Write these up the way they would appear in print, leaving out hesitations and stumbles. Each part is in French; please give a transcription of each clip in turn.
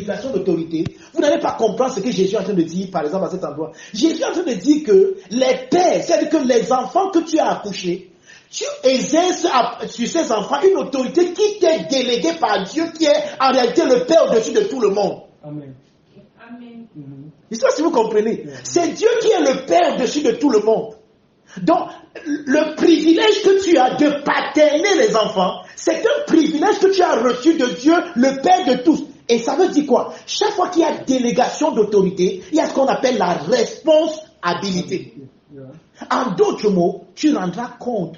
manipulation d'autorité, vous n'allez pas comprendre ce que Jésus est en train de dire, par exemple, à cet endroit. Jésus est en train de dire que les pères, c'est-à-dire que les enfants que tu as accouchés, tu exerces sur ces enfants une autorité qui t'est déléguée par Dieu, qui est en réalité le Père au-dessus de tout le monde. Amen. Amen. Je ne sais pas si vous comprenez. C'est Dieu qui est le Père au-dessus de tout le monde. Donc, le privilège que tu as de paterner les enfants, c'est un privilège que tu as reçu de Dieu, le Père de tous. Et ça veut dire quoi? Chaque fois qu'il y a délégation d'autorité, il y a ce qu'on appelle la responsabilité. En d'autres mots, tu rendras compte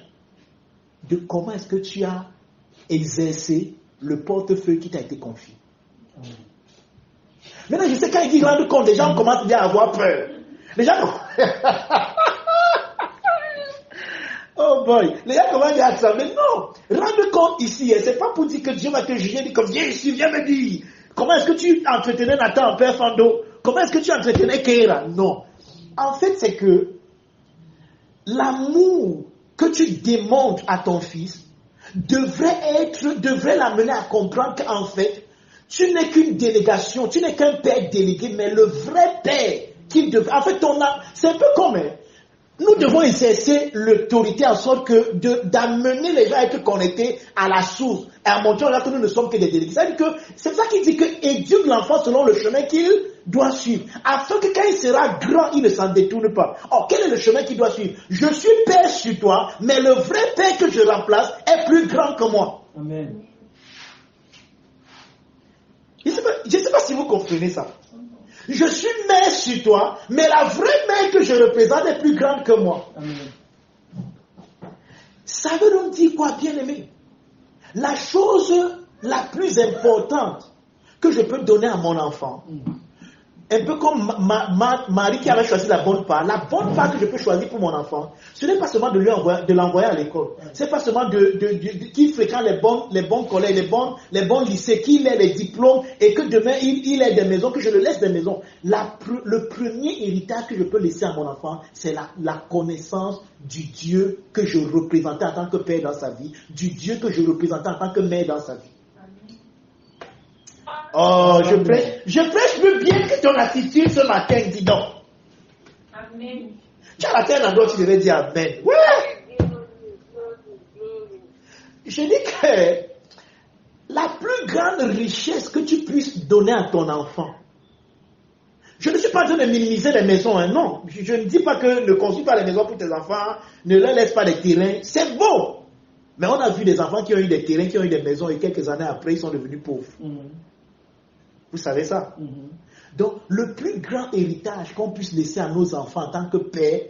de comment est-ce que tu as exercé le portefeuille qui t'a été confié. Maintenant, je sais quand il dit rendre compte, les gens commencent bien à avoir peur. Les gens oh boy, les gens commencent à dire ça. Mais non, rendre compte ici, c'est pas pour dire que Dieu va te juger, dit comme viens ici, viens me dire. Comment est-ce que tu entretenais Nathan, Père Fando? Comment est-ce que tu entretenais Keira? Non. En fait, c'est que l'amour que tu démontres à ton fils devrait l'amener à comprendre qu'en fait, tu n'es qu'une délégation, tu n'es qu'un père délégué, mais le vrai père qu'il devrait... En fait, c'est un peu comme... Nous devons exercer l'autorité en sorte que d'amener les gens à être connectés à la source et à montrer que nous ne sommes que des délégués. C'est ça qu'il dit que éduque l'enfant selon le chemin qu'il doit suivre, afin que quand il sera grand, il ne s'en détourne pas. Or, quel est le chemin qu'il doit suivre? Je suis père sur toi, mais le vrai père que je remplace est plus grand que moi. Amen. Je ne sais pas si vous comprenez ça. Je suis mère sur toi, mais la vraie mère que je représente est plus grande que moi. Amen. Ça veut donc dire quoi, bien-aimé? La chose la plus importante que je peux donner à mon enfant, un peu comme Marie qui avait choisi la bonne part que je peux choisir pour mon enfant, ce n'est pas seulement de l'envoyer à l'école, c'est pas seulement qu'il fréquente les bons collèges, les bons lycées, qu'il ait les diplômes et que demain il ait des maisons, que je le laisse des maisons. Le premier héritage que je peux laisser à mon enfant, c'est la connaissance du Dieu que je représentais en tant que père dans sa vie, du Dieu que je représentais en tant que mère dans sa vie. Oh, je prêche plus bien que ton attitude ce matin, dis donc. Amen. Tu as la terre dans l'autre, tu devais dire Amen. Ouais. Je dis que la plus grande richesse que tu puisses donner à ton enfant, je ne suis pas en train de minimiser les maisons, hein, non. Je ne dis pas que ne construis pas les maisons pour tes enfants, ne leur laisse pas des terrains, c'est beau. Mais on a vu des enfants qui ont eu des terrains, qui ont eu des maisons et quelques années après, ils sont devenus pauvres. Vous savez ça? Donc, le plus grand héritage qu'on puisse laisser à nos enfants en tant que père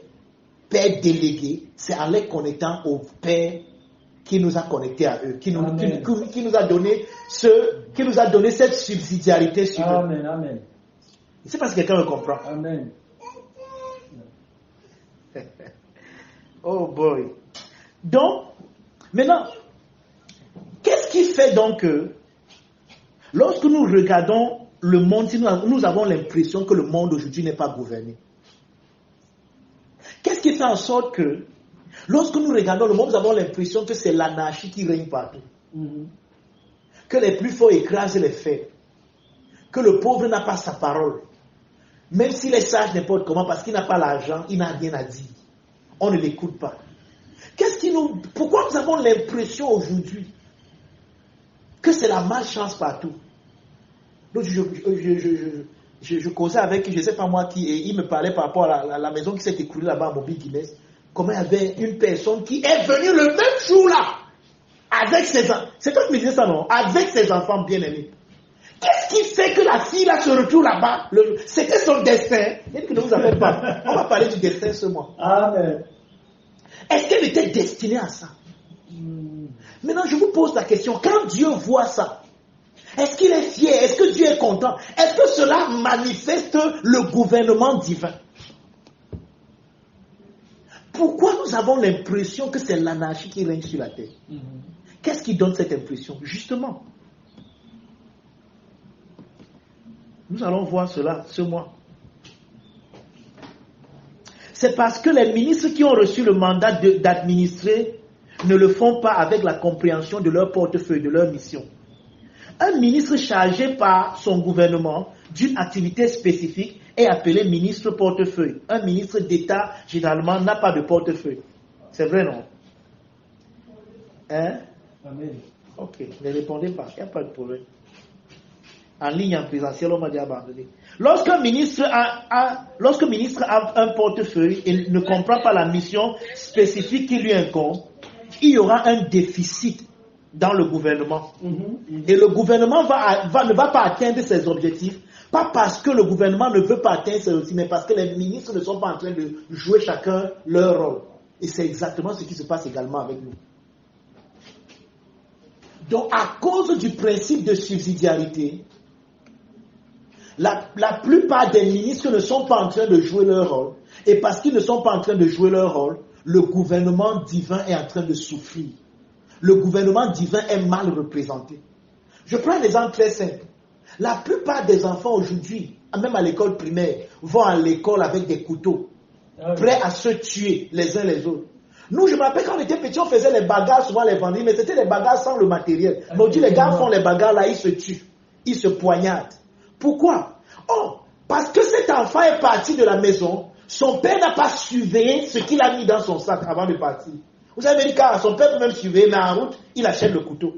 délégué, c'est en les connectant au Père qui nous a connectés à eux, qui nous a donné cette subsidiarité sur eux. Amen, amen. Je ne sais pas si quelqu'un me comprend. Amen. Oh boy. Donc, maintenant, qu'est-ce qui fait donc que lorsque nous regardons le monde, nous avons l'impression que le monde aujourd'hui n'est pas gouverné? Qu'est-ce qui fait en sorte que, lorsque nous regardons le monde, nous avons l'impression que c'est l'anarchie qui règne partout? Que les plus forts écrasent les faibles. Que le pauvre n'a pas sa parole. Même s'il est sage n'importe comment, parce qu'il n'a pas l'argent, il n'a rien à dire. On ne l'écoute pas. Pourquoi nous avons l'impression aujourd'hui que c'est la malchance partout? Donc je causais avec, je ne sais pas moi qui, et il me parlait par rapport à la maison qui s'est écroulée là-bas à Mobile Guinness. Comment il y avait une personne qui est venue le même jour-là, avec ses enfants. C'est toi qui me disais ça, non? Avec ses enfants bien-aimés. Qu'est-ce qui fait que la fille là se retrouve là-bas? C'était son destin. Il dit que ne vous appelle pas. On va parler du destin ce mois. Amen. Est-ce qu'elle était destinée à ça? Maintenant, je vous pose la question. Quand Dieu voit ça, est-ce qu'il est fier? Est-ce que Dieu est content? Est-ce que cela manifeste le gouvernement divin? Pourquoi nous avons l'impression que c'est l'anarchie qui règne sur la terre? Qu'est-ce qui donne cette impression? Justement, nous allons voir cela ce mois. C'est parce que les ministres qui ont reçu le mandat d'administrer ne le font pas avec la compréhension de leur portefeuille, de leur mission. Un ministre chargé par son gouvernement d'une activité spécifique est appelé ministre portefeuille. Un ministre d'État, généralement, n'a pas de portefeuille. C'est vrai, non? Hein? Amen. Ok, ne répondez pas, il n'y a pas de problème. En ligne, en présentiel, on m'a dit abandonné. Lorsqu'un ministre a un portefeuille et ne comprend pas la mission spécifique qui lui incombe, il y aura un déficit dans le gouvernement. Et le gouvernement ne va pas atteindre ses objectifs, pas parce que le gouvernement ne veut pas atteindre ses objectifs, mais parce que les ministres ne sont pas en train de jouer chacun leur rôle. Et c'est exactement ce qui se passe également avec nous. Donc, à cause du principe de subsidiarité, la plupart des ministres ne sont pas en train de jouer leur rôle. Et parce qu'ils ne sont pas en train de jouer leur rôle, le gouvernement divin est en train de souffrir. Le gouvernement divin est mal représenté. Je prends un exemple très simple. La plupart des enfants aujourd'hui, même à l'école primaire, vont à l'école avec des couteaux, prêts à se tuer les uns les autres. Nous, je me rappelle quand on était petits, on faisait les bagarres souvent les vendredis, mais c'était des bagarres sans le matériel. Mais aujourd'hui, les gars font les bagarres là, ils se tuent, ils se poignardent. Pourquoi? Oh, parce que cet enfant est parti de la maison, son père n'a pas surveillé ce qu'il a mis dans son sac avant de partir. Vous savez, les gars, son père peut même surveiller, mais en route, il achète le couteau.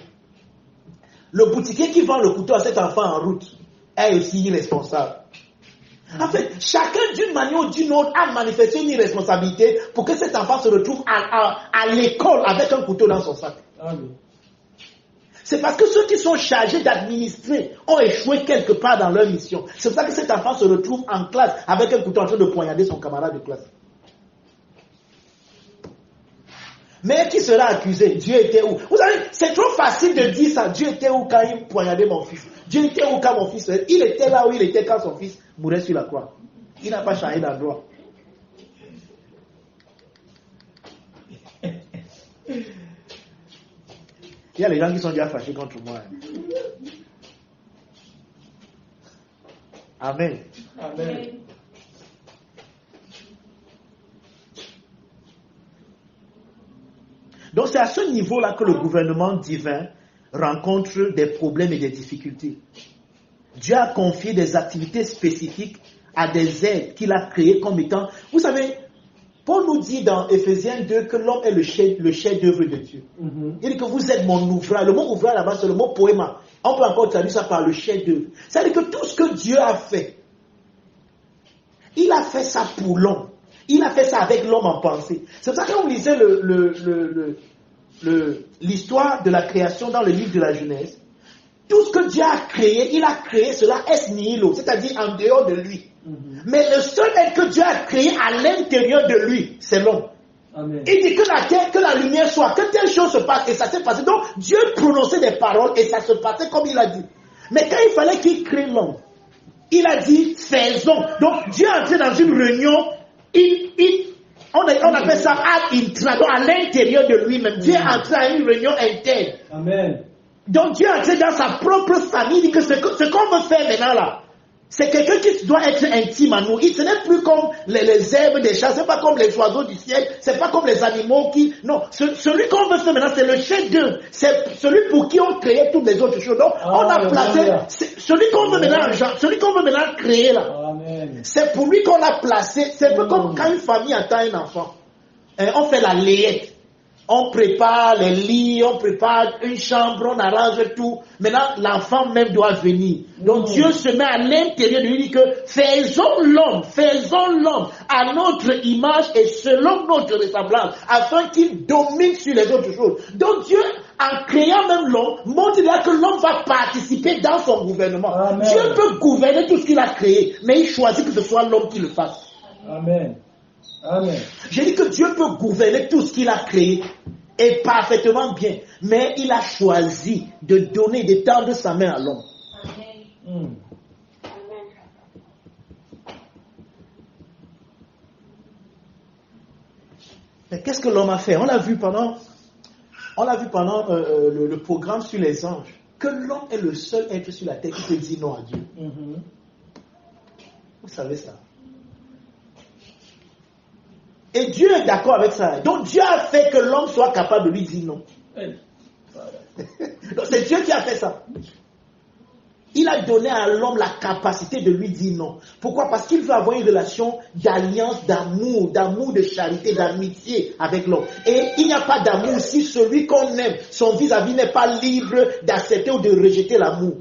Le boutiquier qui vend le couteau à cet enfant en route est aussi irresponsable. En fait, chacun d'une manière ou d'une autre a manifesté une irresponsabilité pour que cet enfant se retrouve à l'école avec un couteau dans son sac. Amen. C'est parce que ceux qui sont chargés d'administrer ont échoué quelque part dans leur mission. C'est pour ça que cet enfant se retrouve en classe avec un couteau en train de poignarder son camarade de classe. Mais qui sera accusé? Dieu était où? Vous savez, c'est trop facile de dire ça. Dieu était où quand il poignardait mon fils? Dieu était où quand mon fils? Il était là où il était quand son fils mourait sur la croix. Il n'a pas changé d'endroit. Il y a les gens qui sont déjà fâchés contre moi. Amen. Amen. Donc c'est à ce niveau-là que le gouvernement divin rencontre des problèmes et des difficultés. Dieu a confié des activités spécifiques à des aides qu'il a créées comme étant... Vous savez, Paul nous dit dans Éphésiens 2 que l'homme est le chef-d'œuvre de Dieu. Il dit que vous êtes mon ouvrage. Le mot ouvrage là-bas, c'est le mot poéma. On peut encore traduire ça par le chef-d'œuvre. C'est-à-dire que tout ce que Dieu a fait, il a fait ça pour l'homme. Il a fait ça avec l'homme en pensée. C'est pour ça que quand vous lisez l'histoire de la création dans le livre de la Genèse, tout ce que Dieu a créé, il a créé cela est nihilo, c'est-à-dire en dehors de lui. Mais le seul être que Dieu a créé à l'intérieur de lui, c'est l'homme. Amen. Il dit que la terre, que la lumière soit, que telle chose se passe, et ça s'est passé. Donc Dieu prononçait des paroles et ça se passait comme il a dit. Mais quand il fallait qu'il crée l'homme, il a dit faisons. Donc Dieu est entré dans une réunion, on appelle ça ad intra, donc à l'intérieur de lui-même. Dieu est entré à une réunion interne. Amen. Donc Dieu est entré dans sa propre famille, il dit que ce qu'on veut faire maintenant là, c'est quelqu'un qui doit être intime à nous. Ce n'est plus comme les herbes des champs, c'est pas comme les oiseaux du ciel, c'est pas comme les animaux qui... Non, celui qu'on veut faire maintenant, c'est le chef-d'œuvre. C'est celui pour qui on créait toutes les autres choses. Donc, on a placé... Celui qu'on veut maintenant créer là. Amen. C'est pour lui qu'on a placé... C'est un peu comme quand une famille attend un enfant. On fait la layette. On prépare les lits, on prépare une chambre, on arrange tout. Maintenant, l'enfant même doit venir. Donc Dieu se met à l'intérieur de lui et dit que faisons l'homme à notre image et selon notre ressemblance, afin qu'il domine sur les autres choses. Donc Dieu, en créant même l'homme, montre là que l'homme va participer dans son gouvernement. Amen. Dieu peut gouverner tout ce qu'il a créé, mais il choisit que ce soit l'homme qui le fasse. Amen. Amen. J'ai dit que Dieu peut gouverner tout ce qu'il a créé et parfaitement bien, mais il a choisi de donner, d'étendre sa main à l'homme. Amen. Mais qu'est-ce que l'homme a fait? On l'a vu pendant le programme sur les anges, que l'homme est le seul être sur la terre qui peut dire non à Dieu. Vous savez ça? Et Dieu est d'accord avec ça. Donc Dieu a fait que l'homme soit capable de lui dire non. Donc c'est Dieu qui a fait ça. Il a donné à l'homme la capacité de lui dire non. Pourquoi? Parce qu'il veut avoir une relation d'alliance, d'amour, de charité, d'amitié avec l'homme. Et il n'y a pas d'amour si celui qu'on aime, son vis-à-vis n'est pas libre d'accepter ou de rejeter l'amour.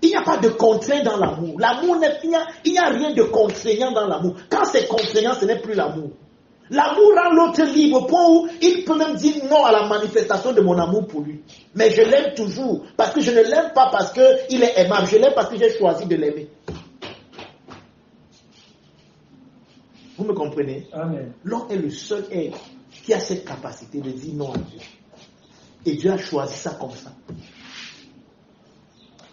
Il n'y a pas de contraint dans l'amour. L'amour, il n'y a rien de contraignant dans l'amour. Quand c'est contraignant, ce n'est plus l'amour. L'amour rend l'autre libre au point où il peut même dire non à la manifestation de mon amour pour lui. Mais je l'aime toujours. Parce que je ne l'aime pas parce qu'il est aimable. Je l'aime parce que j'ai choisi de l'aimer. Vous me comprenez? Amen. L'homme est le seul être qui a cette capacité de dire non à Dieu. Et Dieu a choisi ça comme ça.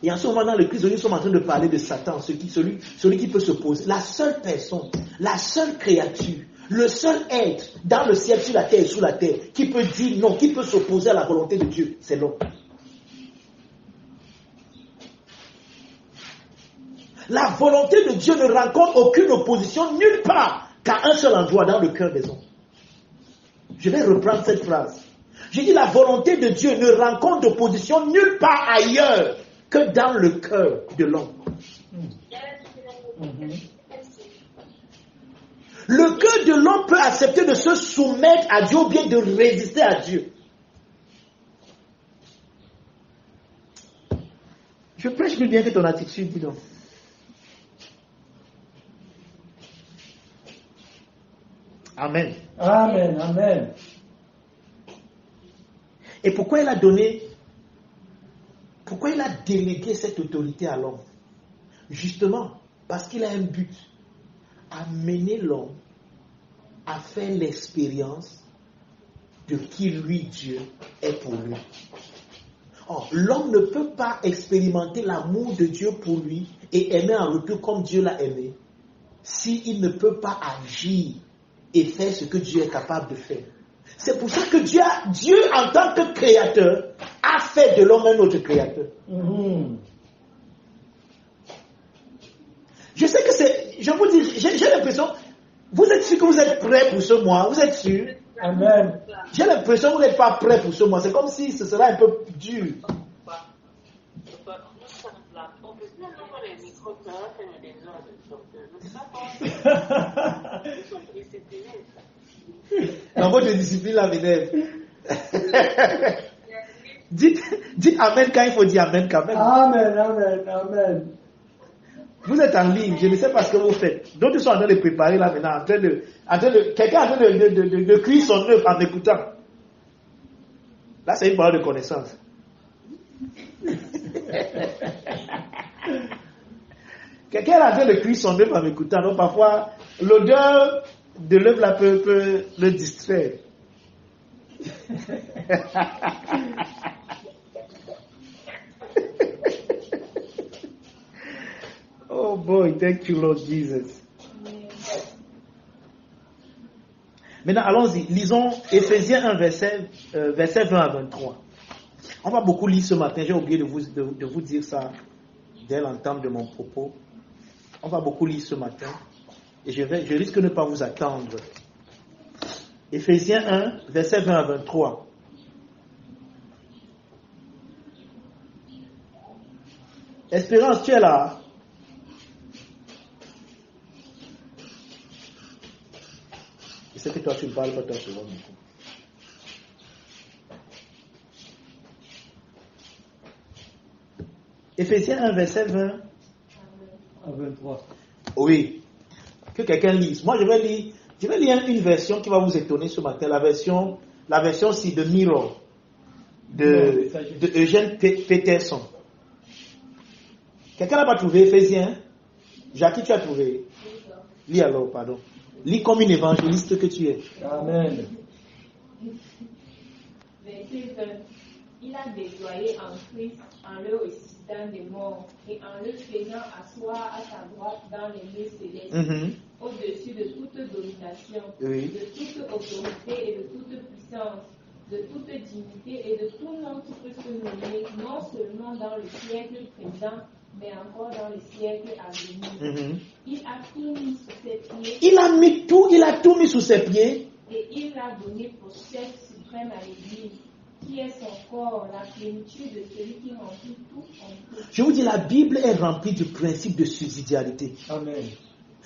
Et en ce moment, dans le Christ, nous sommes en train de parler de Satan, celui qui peut se poser. La seule personne, la seule créature, le seul être dans le ciel, sur la terre et sous la terre, qui peut dire non, qui peut s'opposer à la volonté de Dieu, c'est l'homme. La volonté de Dieu ne rencontre aucune opposition nulle part qu'à un seul endroit dans le cœur des hommes. Je vais reprendre cette phrase. J'ai dit la volonté de Dieu ne rencontre d'opposition nulle part ailleurs que dans le cœur de l'homme. Le cœur de l'homme peut accepter de se soumettre à Dieu ou bien de résister à Dieu. Je prêche plus bien que ton attitude, dis donc. Amen. Amen. Amen. Et pourquoi il a délégué cette autorité à l'homme? Justement, parce qu'il a un but. Amener l'homme à faire l'expérience de qui lui, Dieu, est pour lui. Or, l'homme ne peut pas expérimenter l'amour de Dieu pour lui et aimer en retour comme Dieu l'a aimé s'il ne peut pas agir et faire ce que Dieu est capable de faire. C'est pour ça que Dieu, en tant que créateur, a fait de l'homme un autre créateur. Je sais que je vous dis, j'ai l'impression, vous êtes sûr que vous êtes prêts pour ce mois? Vous êtes sûr? Amen. J'ai l'impression que vous n'êtes pas prêts pour ce mois. C'est comme si ce serait un peu dur. Dans votre discipline, la m'énerve. Dites Amen quand il faut dire Amen quand même. Amen. Amen. Amen. Vous êtes en ligne, je ne sais pas ce que vous faites. D'autres sont en train de préparer là maintenant, quelqu'un est en train de crier son œuvre en écoutant. Là, c'est une parole de connaissance. Quelqu'un est en train de crier son œuvre en écoutant. Donc parfois, l'odeur de l'œuvre là peut le distraire. Oh boy, thank you Lord Jesus. Maintenant, allons-y. Lisons Éphésiens 1, verset 20 à 23. On va beaucoup lire ce matin. J'ai oublié de vous dire ça dès l'entame de mon propos. On va beaucoup lire ce matin. Et je risque de ne pas vous attendre. Éphésiens 1, verset 20 à 23. Espérance, tu es là? Je sais que toi tu ne parles pas, toi tu vois beaucoup. Éphésiens 1, verset 20 à 23. Oui. Que quelqu'un lise. Moi je vais lire une version qui va vous étonner ce matin. La version c'est de Mirror. De Eugène Peterson. Quelqu'un n'a pas trouvé Éphésiens? Jackie, tu as trouvé? Lis alors, pardon. Lis comme une évangéliste que tu es. Amen. Verset 20. Il a déployé en Christ en le ressuscitant des morts et en le faisant asseoir à sa droite dans les lieux célestes, au-dessus de toute domination, de toute autorité et de toute puissance, de toute dignité et de tout nom qui peut se nommer, non seulement dans le siècle présent, mais encore dans les siècles à venir. Il a tout mis sous ses pieds. Il a tout mis sous ses pieds. Et il a donné pour chef suprême à l'Église, qui est son corps, la plénitude de celui qui remplit tout en tout. Je vous dis, la Bible est remplie du principe de subsidiarité. Amen.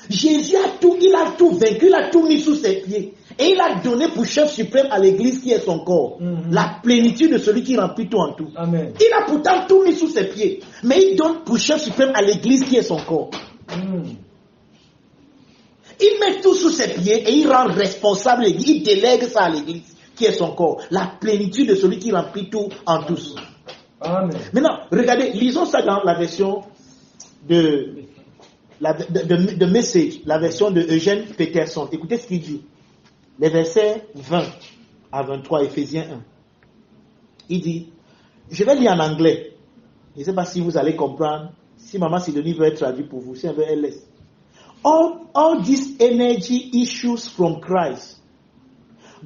Jésus a tout, il a tout vaincu, il a tout mis sous ses pieds. Et il a donné pour chef suprême à l'église qui est son corps. La plénitude de celui qui remplit tout en tout. Amen. Il a pourtant tout mis sous ses pieds. Mais il donne pour chef suprême à l'église qui est son corps. Il met tout sous ses pieds et il rend responsable l'église. Il délègue ça à l'église qui est son corps. La plénitude de celui qui remplit tout en tous. Amen. Maintenant, regardez, lisons ça dans la version de Message, la version de Eugène Peterson. Écoutez ce qu'il dit. Les versets 20 à 23, Éphésiens 1. Il dit, je vais lire en anglais. Je ne sais pas si vous allez comprendre. Si Maman Sidonie veut être traduite pour vous, si elle veut, elle laisse. All this energy issues from Christ.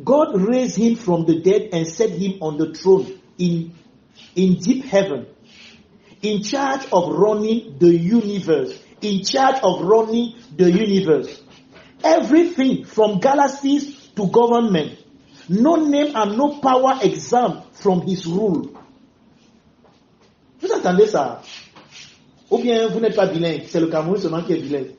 God raised him from the dead and set him on the throne in deep heaven, in charge of running the universe. In charge of running the universe. Everything from galaxies to government. No name and no power exempt from his rule. Vous entendez ça? Ou bien vous n'êtes pas bilingue? C'est le Cameroun seulement qui est bilingue.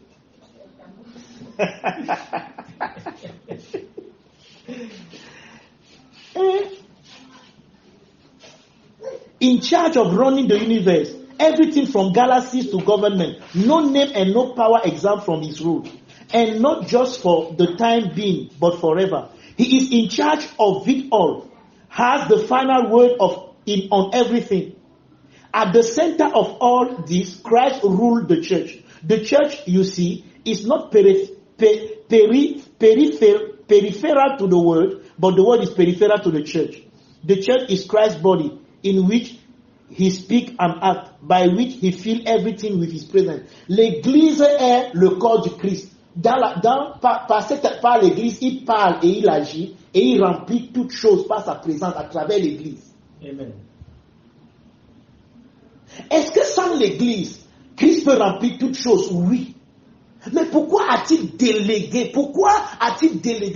In charge of running the universe. Everything from galaxies to government. No name and no power exempt from his rule. And not just for the time being, but forever. He is in charge of it all. Has the final word on everything. At the center of all this, Christ ruled the church. The church, you see, is not peripheral to the world, but the world is peripheral to the church. The church is Christ's body, in which he speak and act, by which he fill everything with his presence. L'église est le corps du Christ. Par l'église, il parle et il agit, et il remplit toutes choses par sa présence à travers l'église. Amen. Est-ce que sans l'église, Christ peut remplir toutes choses? Oui. Mais pourquoi a-t-il délégué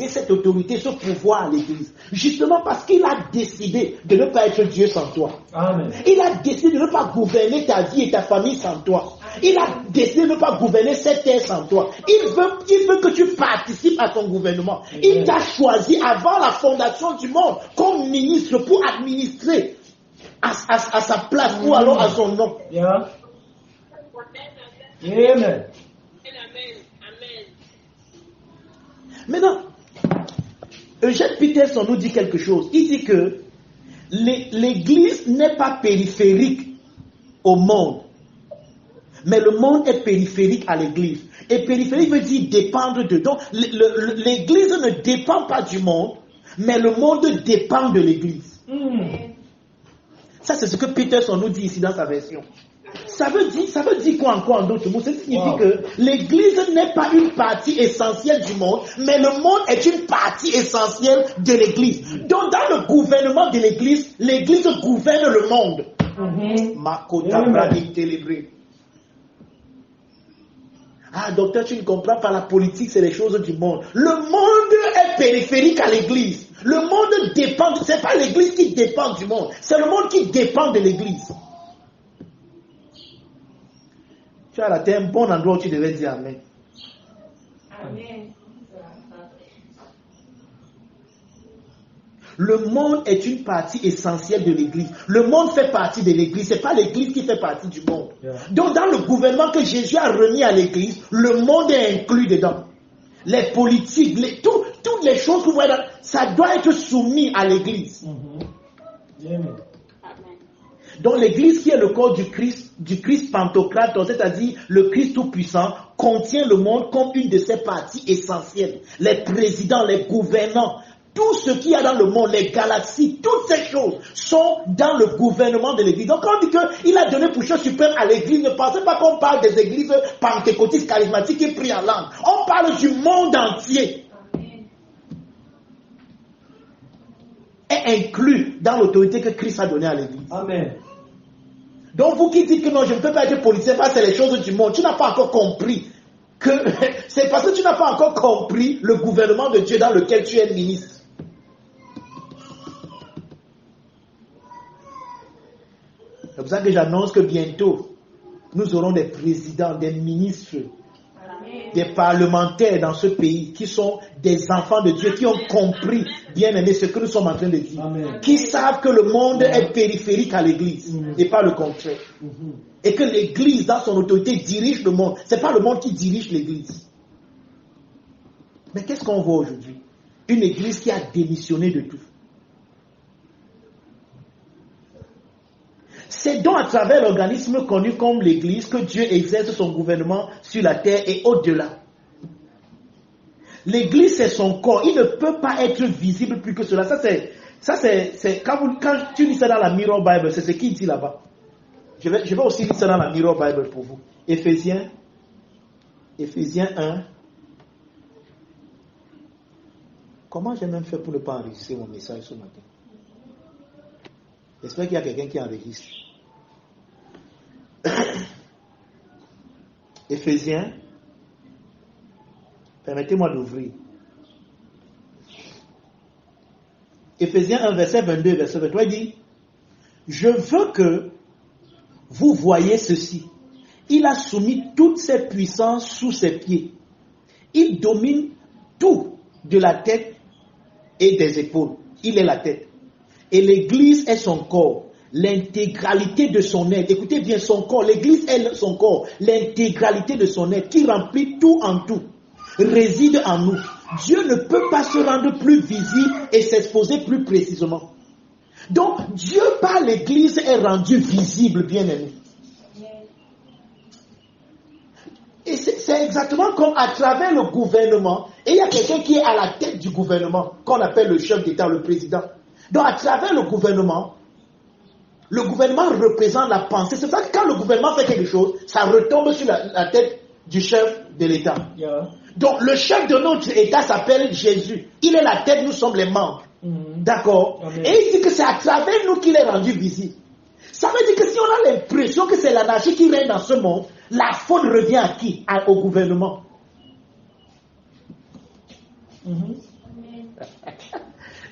cette autorité, ce pouvoir à l'église? Justement parce qu'il a décidé de ne pas être Dieu sans toi. Amen. Il a décidé de ne pas gouverner ta vie et ta famille sans toi. Il a décidé de ne pas gouverner cette terre sans toi. Il veut que tu participes à son gouvernement. Amen. Il t'a choisi avant la fondation du monde comme ministre pour administrer à sa place ou alors à son nom. Yeah. Amen. Maintenant, Eugène Peterson nous dit quelque chose. Il dit que l'église n'est pas périphérique au monde, mais le monde est périphérique à l'église. Et périphérique veut dire dépendre de. Donc, l'église ne dépend pas du monde, mais le monde dépend de l'église. Ça, c'est ce que Peterson nous dit ici dans sa version. Ça veut dire quoi encore en d'autres mots? Ça signifie que l'église n'est pas une partie essentielle du monde, mais le monde est une partie essentielle de l'église. Donc dans le gouvernement de l'église gouverne le monde. Ah, docteur, tu ne comprends pas, la politique, c'est les choses du monde. Le monde est périphérique à l'église. Le monde dépend, c'est pas l'église qui dépend du monde, c'est le monde qui dépend de l'église. Tu as raté un bon endroit où tu devais dire Amen. Amen. Le monde est une partie essentielle de l'église. Le monde fait partie de l'église. C'est pas l'église qui fait partie du monde. Yeah. Donc dans le gouvernement que Jésus a remis à l'église, le monde est inclus dedans. Les politiques, toutes les choses que vous voyez, ça doit être soumis à l'église. Donc l'église qui est le corps du Christ Pantocrate, c'est-à-dire le Christ tout-puissant, contient le monde comme une de ses parties essentielles. Les présidents, les gouvernants, tout ce qu'il y a dans le monde, les galaxies, toutes ces choses sont dans le gouvernement de l'église. Donc quand on dit qu'il a donné pour chef suprême à l'église, ne pensez pas qu'on parle des églises pentecôtistes charismatiques qui prient en langue. On parle du monde entier. Est inclus dans l'autorité que Christ a donnée à l'église. Amen. Donc vous qui dites que non, je ne peux pas être politicien parce que c'est les choses du monde, tu n'as pas encore compris que c'est parce que tu n'as pas encore compris le gouvernement de Dieu dans lequel tu es ministre. C'est pour ça que j'annonce que bientôt, nous aurons des présidents, des ministres, des parlementaires dans ce pays qui sont des enfants de Dieu, qui ont compris, bien aimé, ce que nous sommes en train de dire. Amen. Qui savent que le monde est périphérique à l'église et pas le contraire. Et que l'église, dans son autorité, dirige le monde. Ce n'est pas le monde qui dirige l'église. Mais qu'est-ce qu'on voit aujourd'hui? Une église qui a démissionné de tout. C'est donc à travers l'organisme connu comme l'Église que Dieu exerce son gouvernement sur la terre et au-delà. L'Église, c'est son corps. Il ne peut pas être visible plus que cela. Ça, c'est quand tu lis ça dans la Mirror Bible, c'est ce qu'il dit là-bas. Je vais aussi lire ça dans la Mirror Bible pour vous. Éphésiens 1. Comment j'ai même fait pour ne pas enregistrer mon message ce matin? J'espère qu'il y a quelqu'un qui enregistre. Éphésiens, permettez-moi d'ouvrir. Éphésiens 1, verset 22, verset 23, il dit, je veux que vous voyez ceci. Il a soumis toutes ses puissances sous ses pieds. Il domine tout de la tête et des épaules. Il est la tête. Et l'Église est son corps, l'intégralité de son être. Écoutez bien, son corps, l'Église est son corps, l'intégralité de son être, qui remplit tout en tout, réside en nous. Dieu ne peut pas se rendre plus visible et s'exposer plus précisément. Donc, Dieu par l'Église est rendu visible, bien aimé. Et c'est exactement comme à travers le gouvernement, et il y a quelqu'un qui est à la tête du gouvernement, qu'on appelle le chef d'État, le président. Donc, à travers le gouvernement représente la pensée. C'est ça que quand le gouvernement fait quelque chose, ça retombe sur la tête du chef de l'État. Yeah. Donc, le chef de notre État s'appelle Jésus. Il est la tête, nous sommes les membres. D'accord? Amen. Et il dit que c'est à travers nous qu'il est rendu visible. Ça veut dire que si on a l'impression que c'est l'anarchie qui règne dans ce monde, la faute revient à qui? Au gouvernement.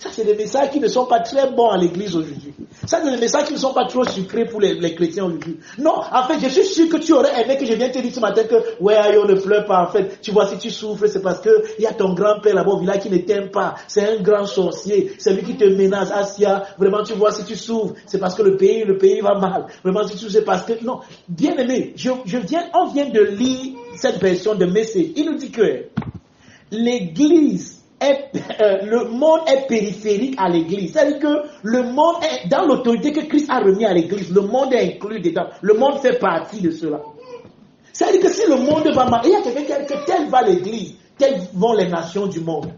Ça, c'est des messages qui ne sont pas très bons à l'église aujourd'hui. Ça, c'est des messages qui ne sont pas trop sucrés pour les chrétiens aujourd'hui. Non, en fait, je suis sûr que tu aurais aimé que je vienne te dire ce matin que, ouais, on ne pleure pas, en fait. Tu vois, si tu souffres, c'est parce que il y a ton grand-père là-bas au village qui ne t'aime pas. C'est un grand sorcier. C'est lui qui te menace. Asia, vraiment, tu vois, si tu souffres, c'est parce que le pays va mal. Vraiment, si tu souffres, c'est parce que, non. Bien aimé, on vient de lire cette version de Message. Il nous dit que l'église, le monde est périphérique à l'église. C'est-à-dire que le monde est dans l'autorité que Christ a remis à l'église. Le monde est inclus dedans. Le monde fait partie de cela. C'est-à-dire que si le monde va mal, il y a quelqu'un qui a dit que telle va l'église, telles vont les nations du monde.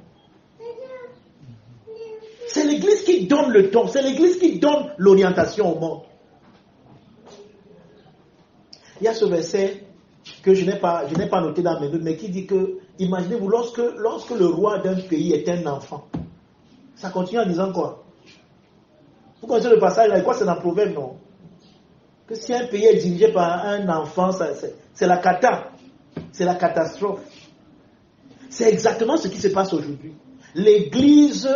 C'est l'église qui donne le ton. C'est l'église qui donne l'orientation au monde. Il y a ce verset que je n'ai pas noté dans mes notes, mais qui dit que, imaginez-vous, lorsque le roi d'un pays est un enfant, ça continue en disant quoi? Vous connaissez le passage là, quoi, c'est dans Proverbe, non? Que si un pays est dirigé par un enfant, c'est la cata, c'est la catastrophe. C'est exactement ce qui se passe aujourd'hui. L'église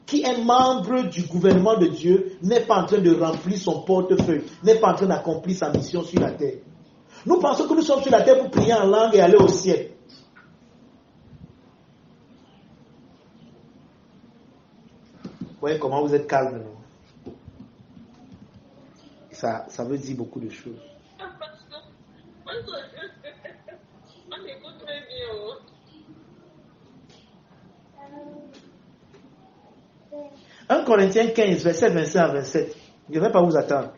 qui est membre du gouvernement de Dieu n'est pas en train de remplir son portefeuille, n'est pas en train d'accomplir sa mission sur la terre. Nous pensons que nous sommes sur la terre pour prier en langue et aller au ciel. Vous voyez comment vous êtes calme, non? Ça veut dire beaucoup de choses. On écoute très bien. 1 Corinthiens 15, verset 25 à 27. Je ne vais pas vous attendre.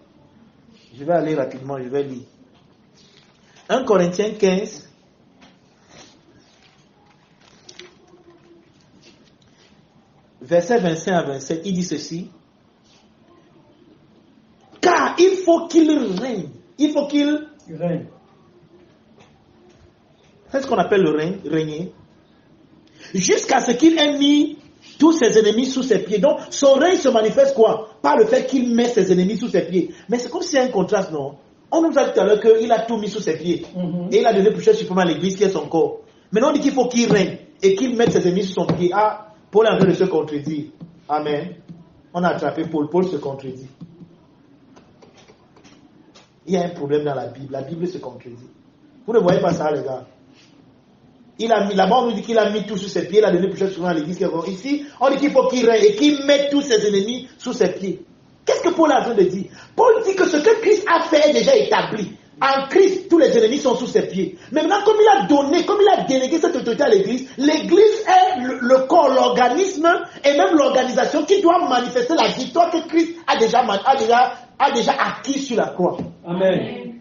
Je vais aller rapidement, je vais lire. 1 Corinthiens 15, verset 25 à 27, il dit ceci. Car il faut qu'il règne. Il faut qu'il règne. C'est ce qu'on appelle le règne, régner. Jusqu'à ce qu'il ait mis tous ses ennemis sous ses pieds. Donc, son règne se manifeste quoi? Par le fait qu'il met ses ennemis sous ses pieds. Mais c'est comme s'il y a un contraste, non? On nous a dit tout à l'heure qu'il a tout mis sous ses pieds. Et il a donné plus cher suprême à l'église qui est son corps. Maintenant, on dit qu'il faut qu'il règne et qu'il mette ses ennemis sous son pied. Ah, Paul est en train de se contredire. Amen. On a attrapé Paul. Paul se contredit. Il y a un problème dans la Bible. La Bible se contredit. Vous ne voyez pas ça, les gars? La mort nous dit qu'il a mis tout sous ses pieds. Il a donné plusieurs souvent à l'église. Ici, on dit qu'il faut qu'il règne et qu'il mette tous ses ennemis sous ses pieds. Qu'est-ce que Paul a besoin de dire? Paul dit que ce que Christ a fait est déjà établi. En Christ, tous les ennemis sont sous ses pieds. Mais maintenant, comme il a délégué cette autorité à l'église est le corps, l'organisme et même l'organisation qui doit manifester la victoire que Christ a déjà acquise sur la croix. Amen.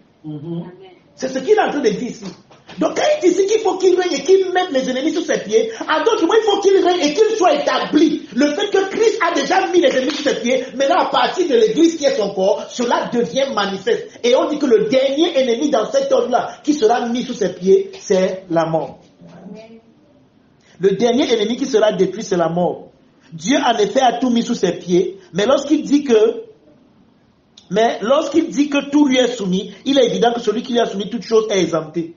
C'est ce qu'il est en train de dire ici. Donc quand il dit ici qu'il faut qu'il règne et qu'il mette les ennemis sous ses pieds, en d'autres mots, il faut qu'il règne et qu'il soit établi. Le fait que Christ a déjà mis les ennemis sous ses pieds, maintenant à partir de l'église qui est son corps, cela devient manifeste. Et on dit que le dernier ennemi dans cet ordre-là qui sera mis sous ses pieds, c'est la mort. Amen. Le dernier ennemi qui sera détruit, c'est la mort. Dieu en effet a tout mis sous ses pieds, mais lorsqu'il dit que tout lui est soumis, il est évident que celui qui lui a soumis toute chose est exempté.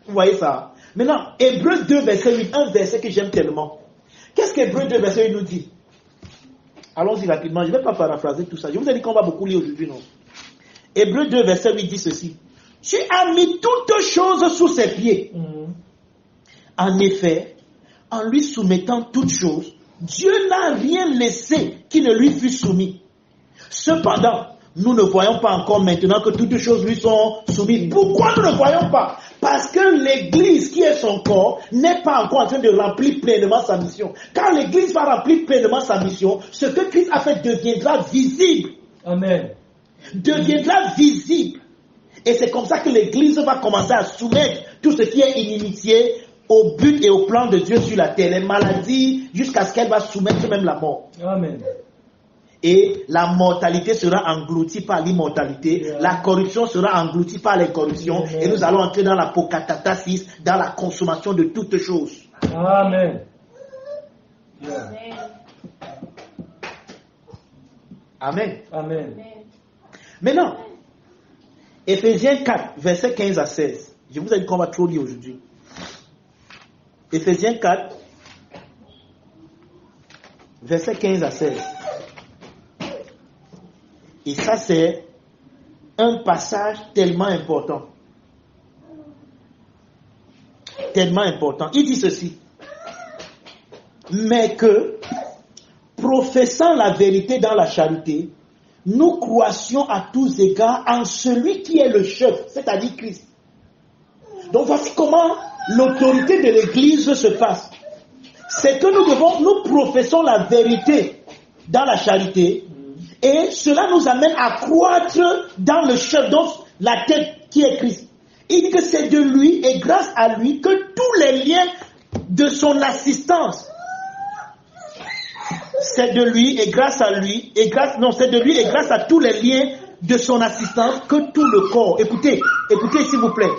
Vous voyez ça? Maintenant, Hébreux 2, verset 8, un verset que j'aime tellement. Qu'est-ce qu'Hébreux 2, verset 8 nous dit? Allons-y rapidement, je ne vais pas paraphraser tout ça. Je vous ai dit qu'on va beaucoup lire aujourd'hui, non? Hébreux 2, verset 8 dit ceci. Tu as mis toutes choses sous ses pieds. En effet, en lui soumettant toutes choses, Dieu n'a rien laissé qui ne lui fût soumis. Cependant, nous ne voyons pas encore maintenant que toutes choses lui sont soumises. Pourquoi nous ne voyons pas? Parce que l'église qui est son corps n'est pas encore en train de remplir pleinement sa mission. Quand l'église va remplir pleinement sa mission, ce que Christ a fait deviendra visible. Amen. Deviendra visible. Et c'est comme ça que l'église va commencer à soumettre tout ce qui est inimitié au but et au plan de Dieu sur la terre. Les maladies, jusqu'à ce qu'elle va soumettre même la mort. Amen. Et la mortalité sera engloutie par l'immortalité. Yeah. La corruption sera engloutie par l'incorruption. Yeah. Et nous allons entrer dans l'apokatastasis, dans la consommation de toutes choses. Amen. Yeah. Amen. Amen. Maintenant, Éphésiens 4, versets 15 à 16. Je vous ai dit qu'on va trop lire aujourd'hui. Éphésiens 4, versets 15 à 16. Et ça, c'est un passage tellement important. Tellement important. Il dit ceci. Mais que, professant la vérité dans la charité, nous croissions à tous égards en celui qui est le chef, c'est-à-dire Christ. Donc voici comment l'autorité de l'Église se passe. C'est que nous professons la vérité dans la charité, et cela nous amène à croître dans le chef, donc la tête qui est Christ. Il dit que c'est de lui et grâce à lui que tous les liens de son assistance, c'est de lui et grâce à lui, c'est de lui et grâce à tous les liens de son assistance que tout le corps, écoutez s'il vous plaît,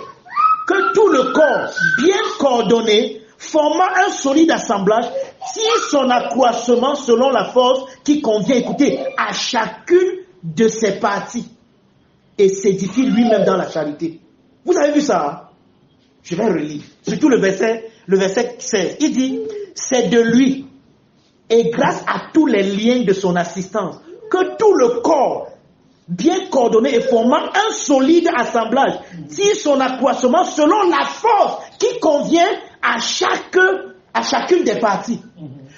que tout le corps bien coordonné, formant un solide assemblage, tire son accroissement selon la force qui convient, écoutez, à chacune de ses parties et s'édifie lui-même dans la charité. Vous avez vu ça? Hein? Je vais relire. Surtout le verset 16. Il dit, c'est de lui et grâce à tous les liens de son assistance que tout le corps, bien coordonné et formant un solide assemblage, tire son accroissement selon la force qui convient à chacune des parties.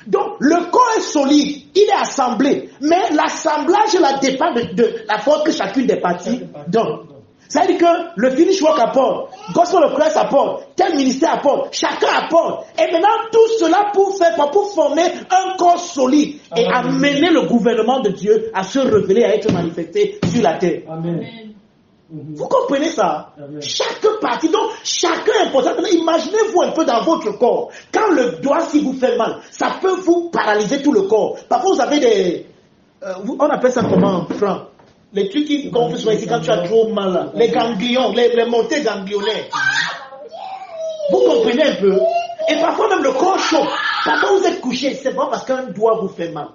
Donc, le corps est solide, il est assemblé, mais l'assemblage dépend de la force que chacune des parties donne. C'est-à-dire que le finish work apporte, Gospel of Christ apporte, tel ministère apporte, chacun apporte. Et maintenant, tout cela pour former un corps solide et amener le gouvernement de Dieu à se révéler, à être manifesté sur la terre. Amen. Vous comprenez ça? Amen. Chaque partie, donc chacun est important. Imaginez-vous un peu dans votre corps. Quand le doigt, si vous fait mal, ça peut vous paralyser tout le corps. Parfois, vous avez des... on appelle ça comment, Franck? Les trucs qui confusent ici quand tu as trop mal, là. Les ganglions, les montées ganglionnaires. Vous comprenez un peu? Et parfois même le corps chaud. Parfois vous êtes couché, c'est pas parce qu'un doigt vous fait mal.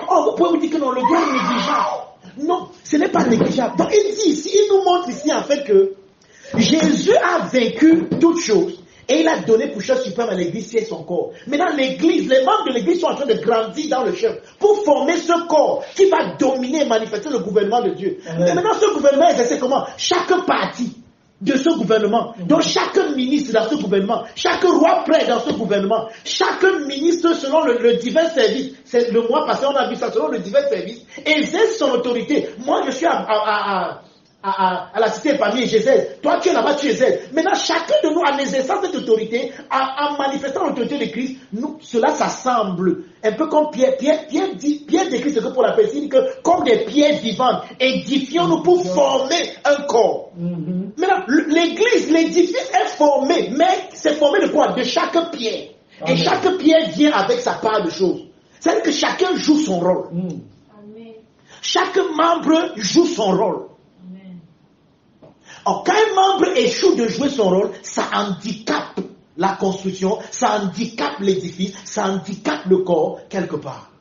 Oh, vous pouvez vous dire que non, le doigt est négligeable. Non, ce n'est pas négligeable. Donc il dit ici, il nous montre ici en fait que Jésus a vaincu toutes choses Et il a donné pour chef suprême à l'église, c'est son corps. Maintenant, l'église, les membres de l'église sont en train de grandir dans le chef pour former ce corps qui va dominer et manifester le gouvernement de Dieu. Amen. Mais maintenant, ce gouvernement est exercé comment? Chaque parti de ce gouvernement, donc chaque ministre dans ce gouvernement, chaque roi prêtre dans ce gouvernement, chaque ministre selon le divin service, c'est le mois passé on a vu ça, selon le divin service, exerce son autorité. Moi je suis à la cité parmi j'exerce, toi tu es là-bas tu exerces. Maintenant chacun de nous en exerçant cette autorité, en manifestant l'autorité de Christ, cela s'assemble. Un peu comme Pierre décrit ce que Paul appelle, il dit que comme des pierres vivantes, édifions-nous pour former un corps. Maintenant, l'église, l'édifice est formé, mais c'est formé de quoi? De chaque pierre. Et chaque pierre vient avec sa part de choses. C'est-à-dire que chacun joue son rôle. Amen. Chaque membre joue son rôle. Amen. Alors, quand un membre échoue de jouer son rôle, ça handicape la construction, ça handicape l'édifice, ça handicape le corps quelque part.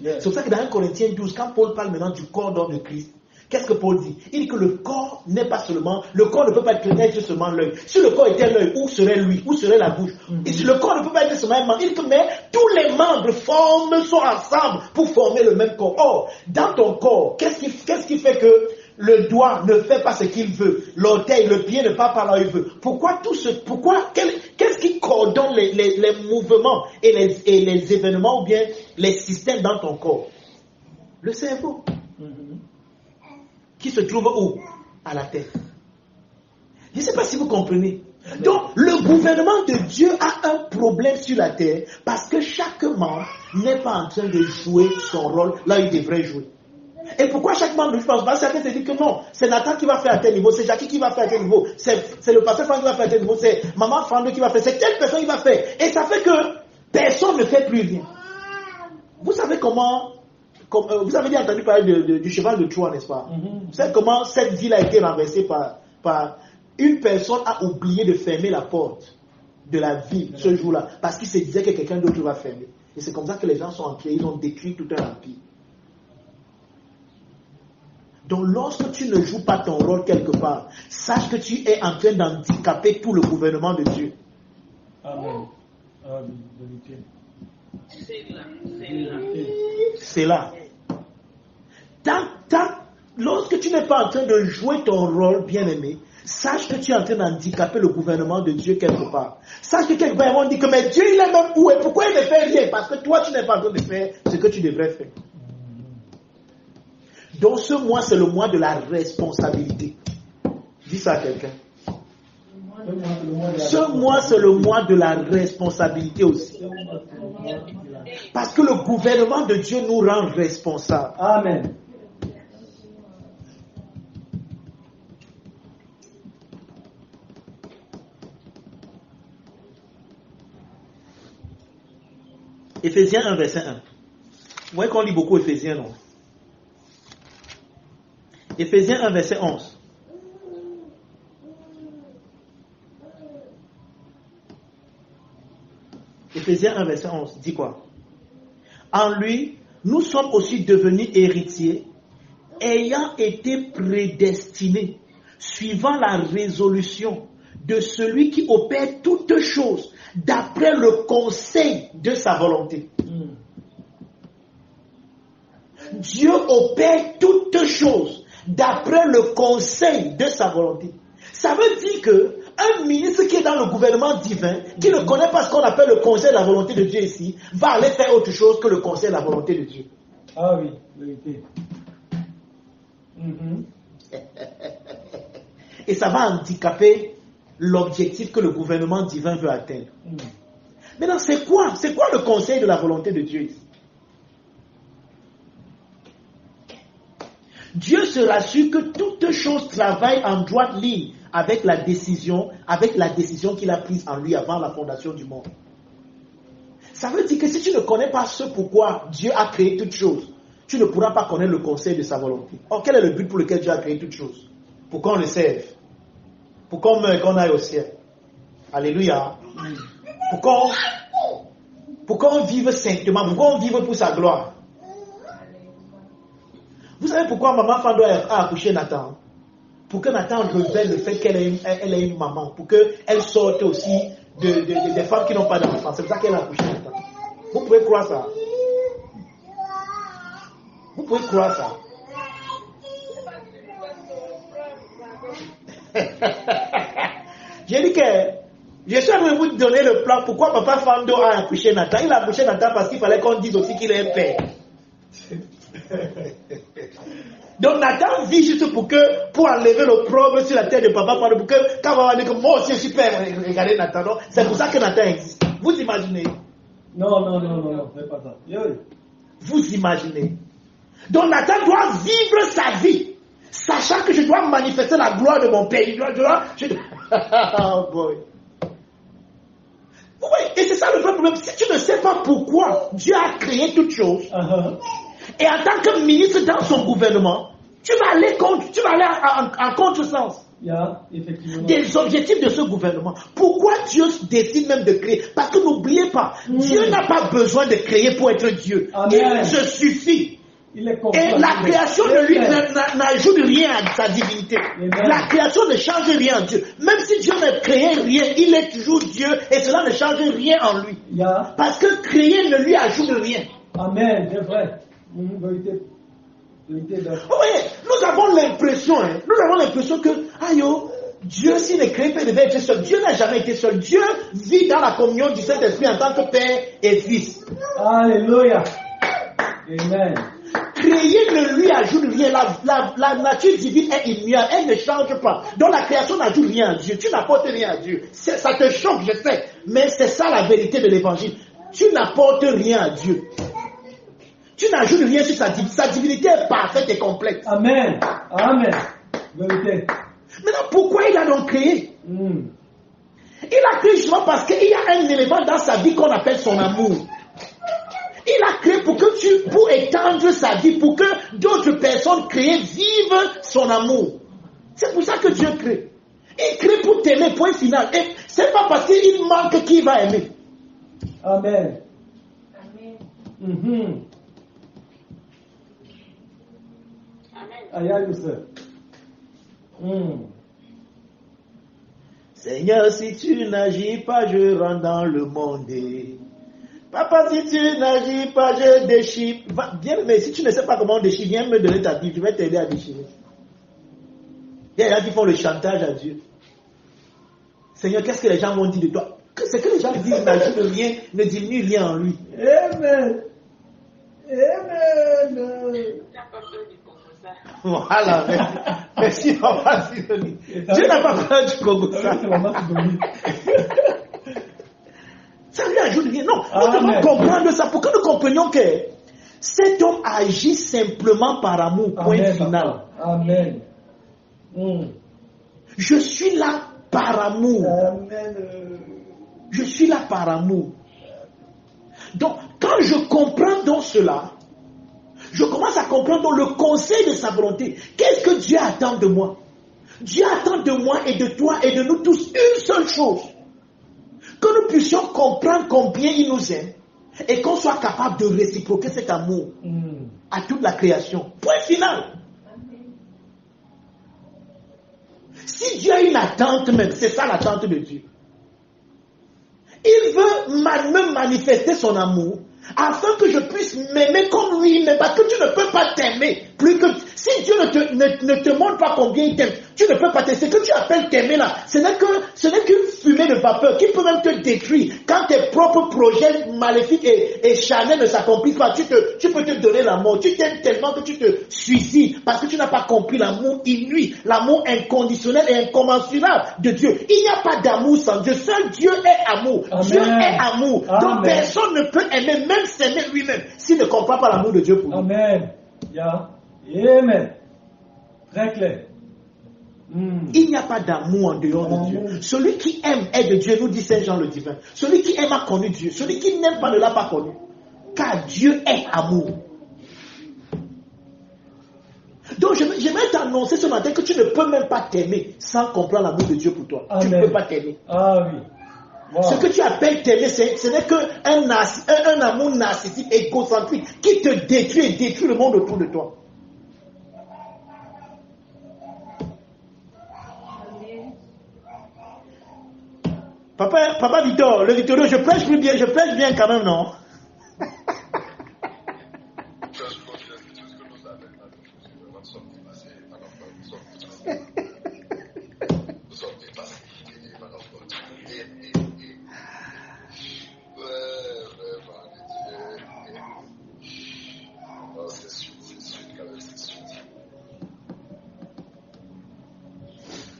C'est pour ça que dans 1 Corinthiens 12, quand Paul parle maintenant du corps d'homme de Christ, qu'est-ce que Paul dit? Il dit que le corps n'est pas seulement, le corps ne peut pas être seulement l'œil. Si le corps était l'œil, où serait lui? Où serait la bouche? Et si le corps ne peut pas être seulement un membre, il dit que mais tous les membres sont ensemble pour former le même corps. Or, dans ton corps, qu'est-ce qui fait que le doigt ne fait pas ce qu'il veut, l'orteil, le pied ne part pas là où il veut? Qu'est-ce qui coordonne les mouvements et les événements ou bien les systèmes dans ton corps? Le cerveau. Qui se trouve où? À la tête. Je ne sais pas si vous comprenez. Donc, le gouvernement de Dieu a un problème sur la terre parce que chaque membre n'est pas en train de jouer son rôle là où il devrait jouer. Et pourquoi chaque membre ne joue pas? Certains se disent que non, c'est Nathan qui va faire à tel niveau, c'est Jackie qui va faire à tel niveau, c'est le pasteur Franck qui va faire à tel niveau, c'est maman Fando qui va faire, c'est telle personne qui va faire. Et ça fait que personne ne fait plus rien. Vous savez comment... vous avez déjà entendu parler du cheval de Troie, n'est-ce pas? Vous savez comment cette ville a été renversée par une personne a oublié de fermer la porte de la ville ce jour-là parce qu'il se disait que quelqu'un d'autre va fermer. Et c'est comme ça que les gens sont entrés, ils ont détruit tout un empire. Donc lorsque tu ne joues pas ton rôle quelque part, sache que tu es en train d'handicaper tout le gouvernement de Dieu. Amen. C'est là. Lorsque tu n'es pas en train de jouer ton rôle, bien-aimé, sache que tu es en train d'handicaper le gouvernement de Dieu quelque part. Sache que quelque part, on dit que mais Dieu il est même où et pourquoi il ne fait rien? Parce que toi tu n'es pas en train de faire ce que tu devrais faire. Donc ce mois c'est le mois de la responsabilité. Dis ça à quelqu'un. Ce mois c'est le mois de la responsabilité aussi. Parce que le gouvernement de Dieu nous rend responsables. Amen. Éphésiens 1, verset 1. Vous voyez qu'on lit beaucoup Éphésiens, non? Éphésiens 1, verset 11. Éphésiens 1, verset 11, dit quoi? En lui, nous sommes aussi devenus héritiers, ayant été prédestinés, suivant la résolution de celui qui opère toutes choses, d'après le conseil de sa volonté. Dieu opère toutes choses, d'après le conseil de sa volonté. Ça veut dire que un ministre qui est dans le gouvernement divin, qui ne connaît pas ce qu'on appelle le conseil de la volonté de Dieu ici, va aller faire autre chose que le conseil de la volonté de Dieu. Ah oui, vérité. Et ça va handicaper l'objectif que le gouvernement divin veut atteindre. Maintenant, c'est quoi le conseil de la volonté de Dieu ici? Dieu se rassure que toute chose travaille en droite ligne avec la décision qu'il a prise en lui avant la fondation du monde. Ça veut dire que si tu ne connais pas ce pourquoi Dieu a créé toutes choses, tu ne pourras pas connaître le conseil de sa volonté. Or, quel est le but pour lequel Dieu a créé toutes choses? Pour qu'on le serve. Pour qu'on meure, qu'on aille au ciel. Alléluia. Pour qu'on vive saintement, pour qu'on vive pour sa gloire. Vous savez pourquoi maman Fando a accouché Nathan? pour que Nathan révèle le fait qu'elle est une maman, pour qu'elle sorte aussi des femmes qui n'ont pas d'enfants. C'est pour ça qu'elle a accouché Nathan. Vous pouvez croire ça? Vous pouvez croire ça? J'ai dit que je suis en train de vous donner le plan pourquoi papa Fando a accouché Nathan. Il a accouché Nathan parce qu'il fallait qu'on dise aussi qu'il est père. Donc Nathan vit juste pour enlever l'opprobre sur la tête de papa Fando, pour que quand on va dire que moi aussi je suis père, regardez Nathan. Non? C'est pour ça que Nathan existe. Vous imaginez? Non, c'est pas ça. Vous imaginez? Donc Nathan doit vivre sa vie, sachant que je dois manifester la gloire de mon père. Oh boy. Oui, et c'est ça le vrai problème. Si tu ne sais pas pourquoi Dieu a créé toutes choses, et en tant que ministre dans son gouvernement, tu vas aller en contresens effectivement. des objectifs de ce gouvernement. Pourquoi Dieu décide même de créer? Parce que n'oubliez pas, Dieu n'a pas besoin de créer pour être Dieu. Amen. Il se suffit. Il est Et la création de lui n'ajoute rien à sa divinité. Amen. La création ne change rien en Dieu. Même si Dieu ne créait rien, il est toujours Dieu et cela ne change rien en lui. Parce que créer ne lui ajoute rien. Amen, c'est vrai. Vérité. Oui, nous avons l'impression que, Dieu, s'il ne crée pas, il devait être seul. Dieu n'a jamais été seul. Dieu vit dans la communion du Saint-Esprit en tant que Père et Fils. Alléluia. Amen. Créer ne lui ajoute rien. La nature divine est immuable. Elle ne change pas. Donc la création n'ajoute rien à Dieu. Tu n'apportes rien à Dieu. Ça te choque, je sais. Mais c'est ça la vérité de l'évangile. Tu n'apportes rien à Dieu. Tu n'ajoutes rien sur sa divinité est parfaite et complète. Amen. Vérité. Maintenant, pourquoi il a donc créé? Il a créé justement parce qu'il y a un élément dans sa vie qu'on appelle son amour. Il a créé pour étendre sa vie, pour que d'autres personnes créées vivent son amour. C'est pour ça que Dieu crée. Il crée pour t'aimer, point final. Et c'est pas parce qu'il manque qu'il va aimer. Amen. Seigneur, si tu n'agis pas, je rentre dans le monde. Papa, si tu n'agis pas, je déchire. Bien, mais si tu ne sais pas comment on déchire, viens me donner ta Bible, je vais t'aider à déchirer. Il y a des gens qui font le chantage à Dieu. Seigneur, qu'est-ce que les gens vont dire de toi? C'est que les gens disent n'agit de rien, ne diminue rien en lui. Amen. Voilà, merci Papa Sidonie. Dieu n'a pas peur du Congo. Ça lui ajoute rien. Non, nous devons comprendre ça pour que nous comprenions que cet homme agit simplement par amour. Point final. Amen. Je suis là par amour. Amen. Je suis là par amour. Donc, quand je comprends donc cela, je commence à comprendre donc le conseil de sa volonté. Qu'est-ce que Dieu attend de moi? Dieu attend de moi et de toi et de nous tous une seule chose. Que nous puissions comprendre combien il nous aime et qu'on soit capable de réciproquer cet amour à toute la création. Point final. Si Dieu a une attente même, c'est ça l'attente de Dieu. Il veut me manifester son amour afin que je puisse m'aimer comme lui, mais parce que tu ne peux pas t'aimer plus que... Si Dieu ne te montre pas combien il t'aime, tu ne peux pas t'aimer. Ce que tu appelles t'aimer là, ce n'est qu'une fumée de vapeur qui peut même te détruire. Quand tes propres projets maléfiques et charnels ne s'accomplissent pas, tu peux te donner la mort. Tu t'aimes tellement que tu te suicides parce que tu n'as pas compris l'amour inouï, l'amour inconditionnel et incommensurable de Dieu. Il n'y a pas d'amour sans Dieu. Seul Dieu est amour. Amen. Dieu est amour. Amen. Donc personne ne peut aimer, même s'aimer lui-même, s'il ne comprend pas l'amour de Dieu pour lui. Amen. Amen. Très clair. Il n'y a pas d'amour en dehors de Dieu. Celui qui aime est de Dieu, nous dit Saint Jean le divin. Celui qui aime a connu Dieu. Celui qui n'aime pas ne l'a pas connu. Car Dieu est amour. Donc j'aimerais t'annoncer ce matin que tu ne peux même pas t'aimer sans comprendre l'amour de Dieu pour toi. Amen. Tu ne peux pas t'aimer. Ah oui. Wow. Ce que tu appelles t'aimer, ce n'est qu'un amour narcissique, égocentrique, qui te détruit et détruit le monde autour de toi. Papa Victor, le Victorio, je prêche bien quand même, non?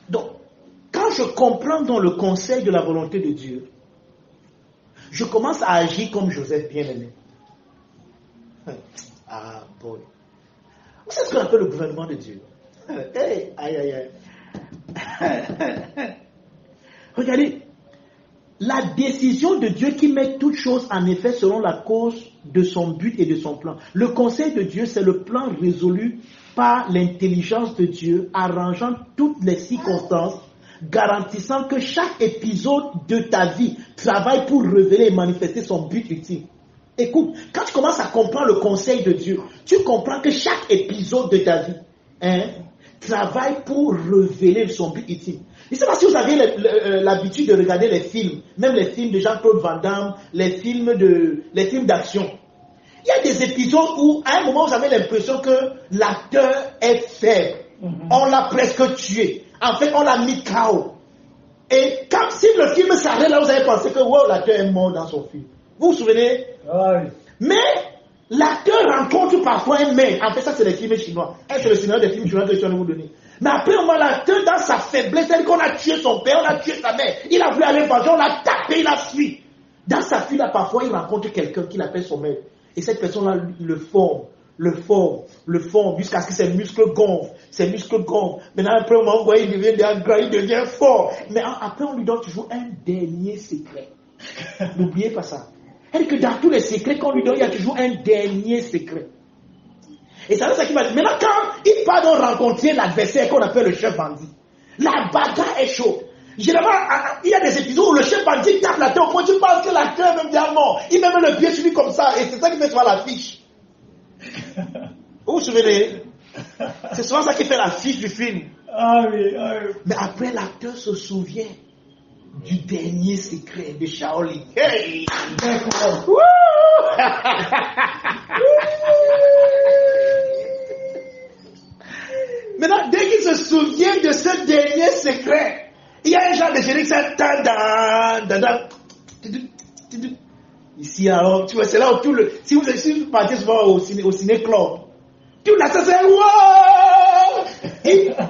Donc, quand je comprends dans le conseil de la volonté de Dieu, je commence à agir comme Joseph bien-aimé. Ah, boy. Vous savez ce qu'on appelle le gouvernement de Dieu? Hey, aïe. Regardez, la décision de Dieu qui met toutes choses en effet selon la cause de son but et de son plan. Le conseil de Dieu, c'est le plan résolu par l'intelligence de Dieu, arrangeant toutes les circonstances, garantissant que chaque épisode de ta vie travaille pour révéler et manifester son but ultime. Écoute, quand tu commences à comprendre le conseil de Dieu, tu comprends que chaque épisode de ta vie travaille pour révéler son but ultime. Je ne sais pas si vous avez l'habitude de regarder les films, même les films de Jean-Claude Van Damme, les films d'action. Il y a des épisodes où, à un moment, vous avez l'impression que l'acteur est faible. On l'a presque tué. En fait, on l'a mis KO. Et quand si le film s'arrête là, vous allez penser que wow, l'acteur est mort dans son film. Vous vous souvenez? Oui. Mais l'acteur rencontre parfois un mec. En fait, ça, c'est les films chinois. C'est le scénario des films chinois que je viens de vous donner. Mais après, on voit l'acteur dans sa faiblesse, c'est-à-dire qu'on a tué son père, on a tué sa mère. Il a voulu aller venger, on l'a tapé, il a fui. Dans sa fuite, là, parfois, il rencontre quelqu'un qui l'appelle son maître. Et cette personne-là le forme, jusqu'à ce que ses muscles gonflent. Maintenant, après, on voit, il devient fort. Mais après, on lui donne toujours un dernier secret. N'oubliez pas ça. C'est-à-dire que dans tous les secrets qu'on lui donne, il y a toujours un dernier secret. Et c'est ça qui va dire. Maintenant, quand il part donc rencontrer l'adversaire qu'on appelle le chef bandit, la bagarre est chaude. Généralement, il y a des épisodes où le chef bandit tape la tête au point tu penses que l'acteur est même bien mort. Il met le pied sur lui comme ça, et c'est ça qui fait souvent l'affiche. Vous vous souvenez? C'est souvent ça qui fait l'affiche du film. Ah oui. Mais après, l'acteur se souvient du dernier secret de Shaolin. Hey! Maintenant, dès qu'il se souvient de ce dernier secret, il y a un genre de générique, c'est ici alors, tu vois, c'est là où tout le... Si vous partez souvent au ciné-club, tout là, ça c'est wow!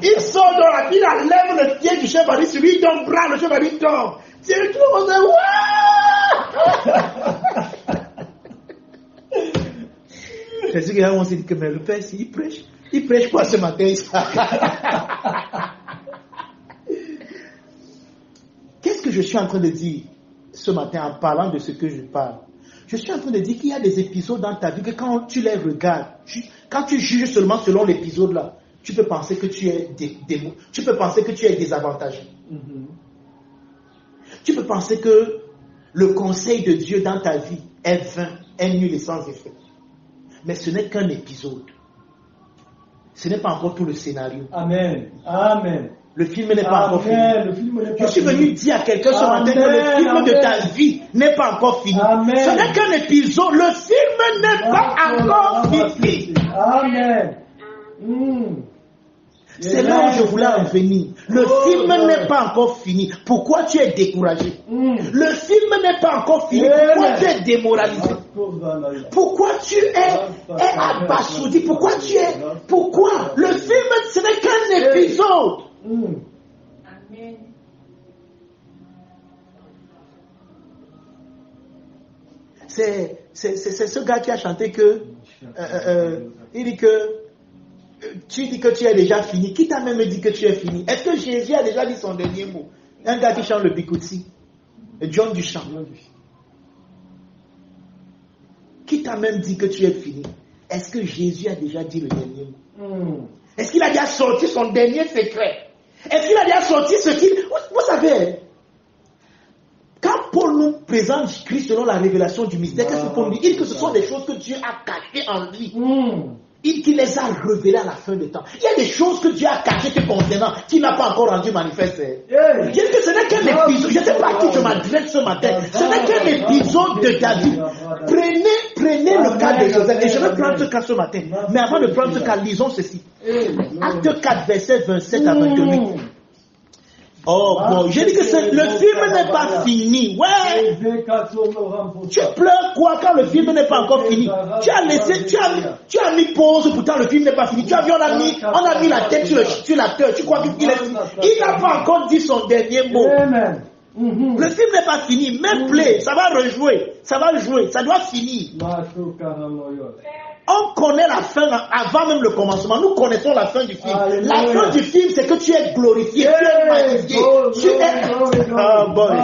Il sort dans la ville, il enlève le pied du chef bandit, celui il donne bras, le chef bandit tombe. C'est tout le monde, wow! C'est ce que là, on s'est dit que mais le père, il prêche quoi ce matin? Qu'est-ce que je suis en train de dire ce matin en parlant de ce que je parle? Je suis en train de dire qu'il y a des épisodes dans ta vie que quand tu les regardes, quand tu juges seulement selon l'épisode là, tu peux penser que tu es tu peux penser que tu es désavantagé. Tu peux penser que le conseil de Dieu dans ta vie est vain, est nul et sans effet. Mais ce n'est qu'un épisode. Ce n'est pas encore tout le scénario. Amen. Le film n'est pas encore fini. Je suis venu dire à quelqu'un ce matin que le film de ta vie n'est pas encore fini. Ce n'est qu'un épisode. Le film n'est pas encore fini. Amen. C'est là où je voulais en venir. Le film n'est pas encore fini. Pourquoi tu es découragé? Le film n'est pas encore fini. Pourquoi tu es démoralisé? Pourquoi tu es abasourdi? Pourquoi le film, ce n'est qu'un épisode. Amen. C'est ce gars qui a chanté que il dit que tu dis que tu es déjà fini. Qui t'a même dit que tu es fini? Est-ce que Jésus a déjà dit son dernier mot? Un gars qui chante le Bikutsi, John Duchamp. Qui t'a même dit que tu es fini? Est-ce que Jésus a déjà dit le dernier mot? Est-ce qu'il a déjà sorti son dernier secret? Est-ce qu'il a déjà sorti ce qu'il... Vous savez, quand Paul nous présente Christ selon la révélation du mystère, qu'est-ce que Paul nous dit? Il dit que ce sont des choses que Dieu a cachées en lui. qui les a révélés à la fin des temps. Il y a des choses que Dieu a cachées te concernant, qui n'a pas encore rendu manifeste. Je dis que ce n'est qu'un épisode, je ne sais pas à qui je m'adresse ce matin, ce n'est qu'un épisode de ta vie. Prenez le cas de Joseph, et je vais prendre ce cas ce matin. Mais avant de prendre ce cas, lisons ceci. Acte 4, verset 27 à 28. Oh bon, j'ai dit que le film n'est pas fini. Ouais. Tu pleures quoi quand le film n'est pas encore fini? Tu as mis pause, pourtant le film n'est pas fini. Tu as vu, on a mis la tête sur l'acteur. Tu crois qu'il n'a pas encore dit son dernier mot. Le film n'est pas fini. Même play, ça va rejouer. Ça va jouer. Ça doit finir. On connaît la fin avant même le commencement. Nous connaissons la fin du film. La fin du film, c'est que tu es glorifié, tu es magnifié, tu es... Oh boy.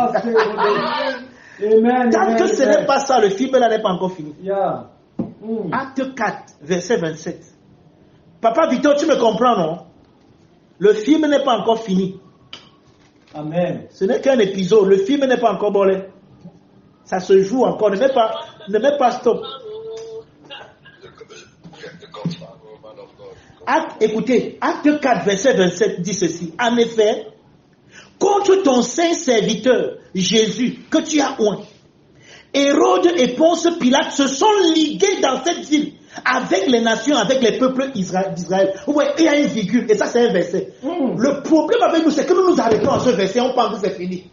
Tant que ce n'est pas ça, le film là n'est pas encore fini. Acte 4, verset 27. Papa Victor, tu me comprends, non? Le film n'est pas encore fini. Amen. Ce n'est qu'un épisode. Le film n'est pas encore bolé. Ça se joue encore. Ne mets pas stop. Écoutez, acte 4, verset 27 dit ceci. En effet, contre ton saint serviteur, Jésus, que tu as oint, Hérode et Ponce Pilate se sont ligués dans cette ville avec les nations, avec les peuples d'Israël. Ouais, il y a une virgule, et ça c'est un verset. Le problème avec nous, c'est que nous nous arrêtons à ce verset, on pense que c'est fini.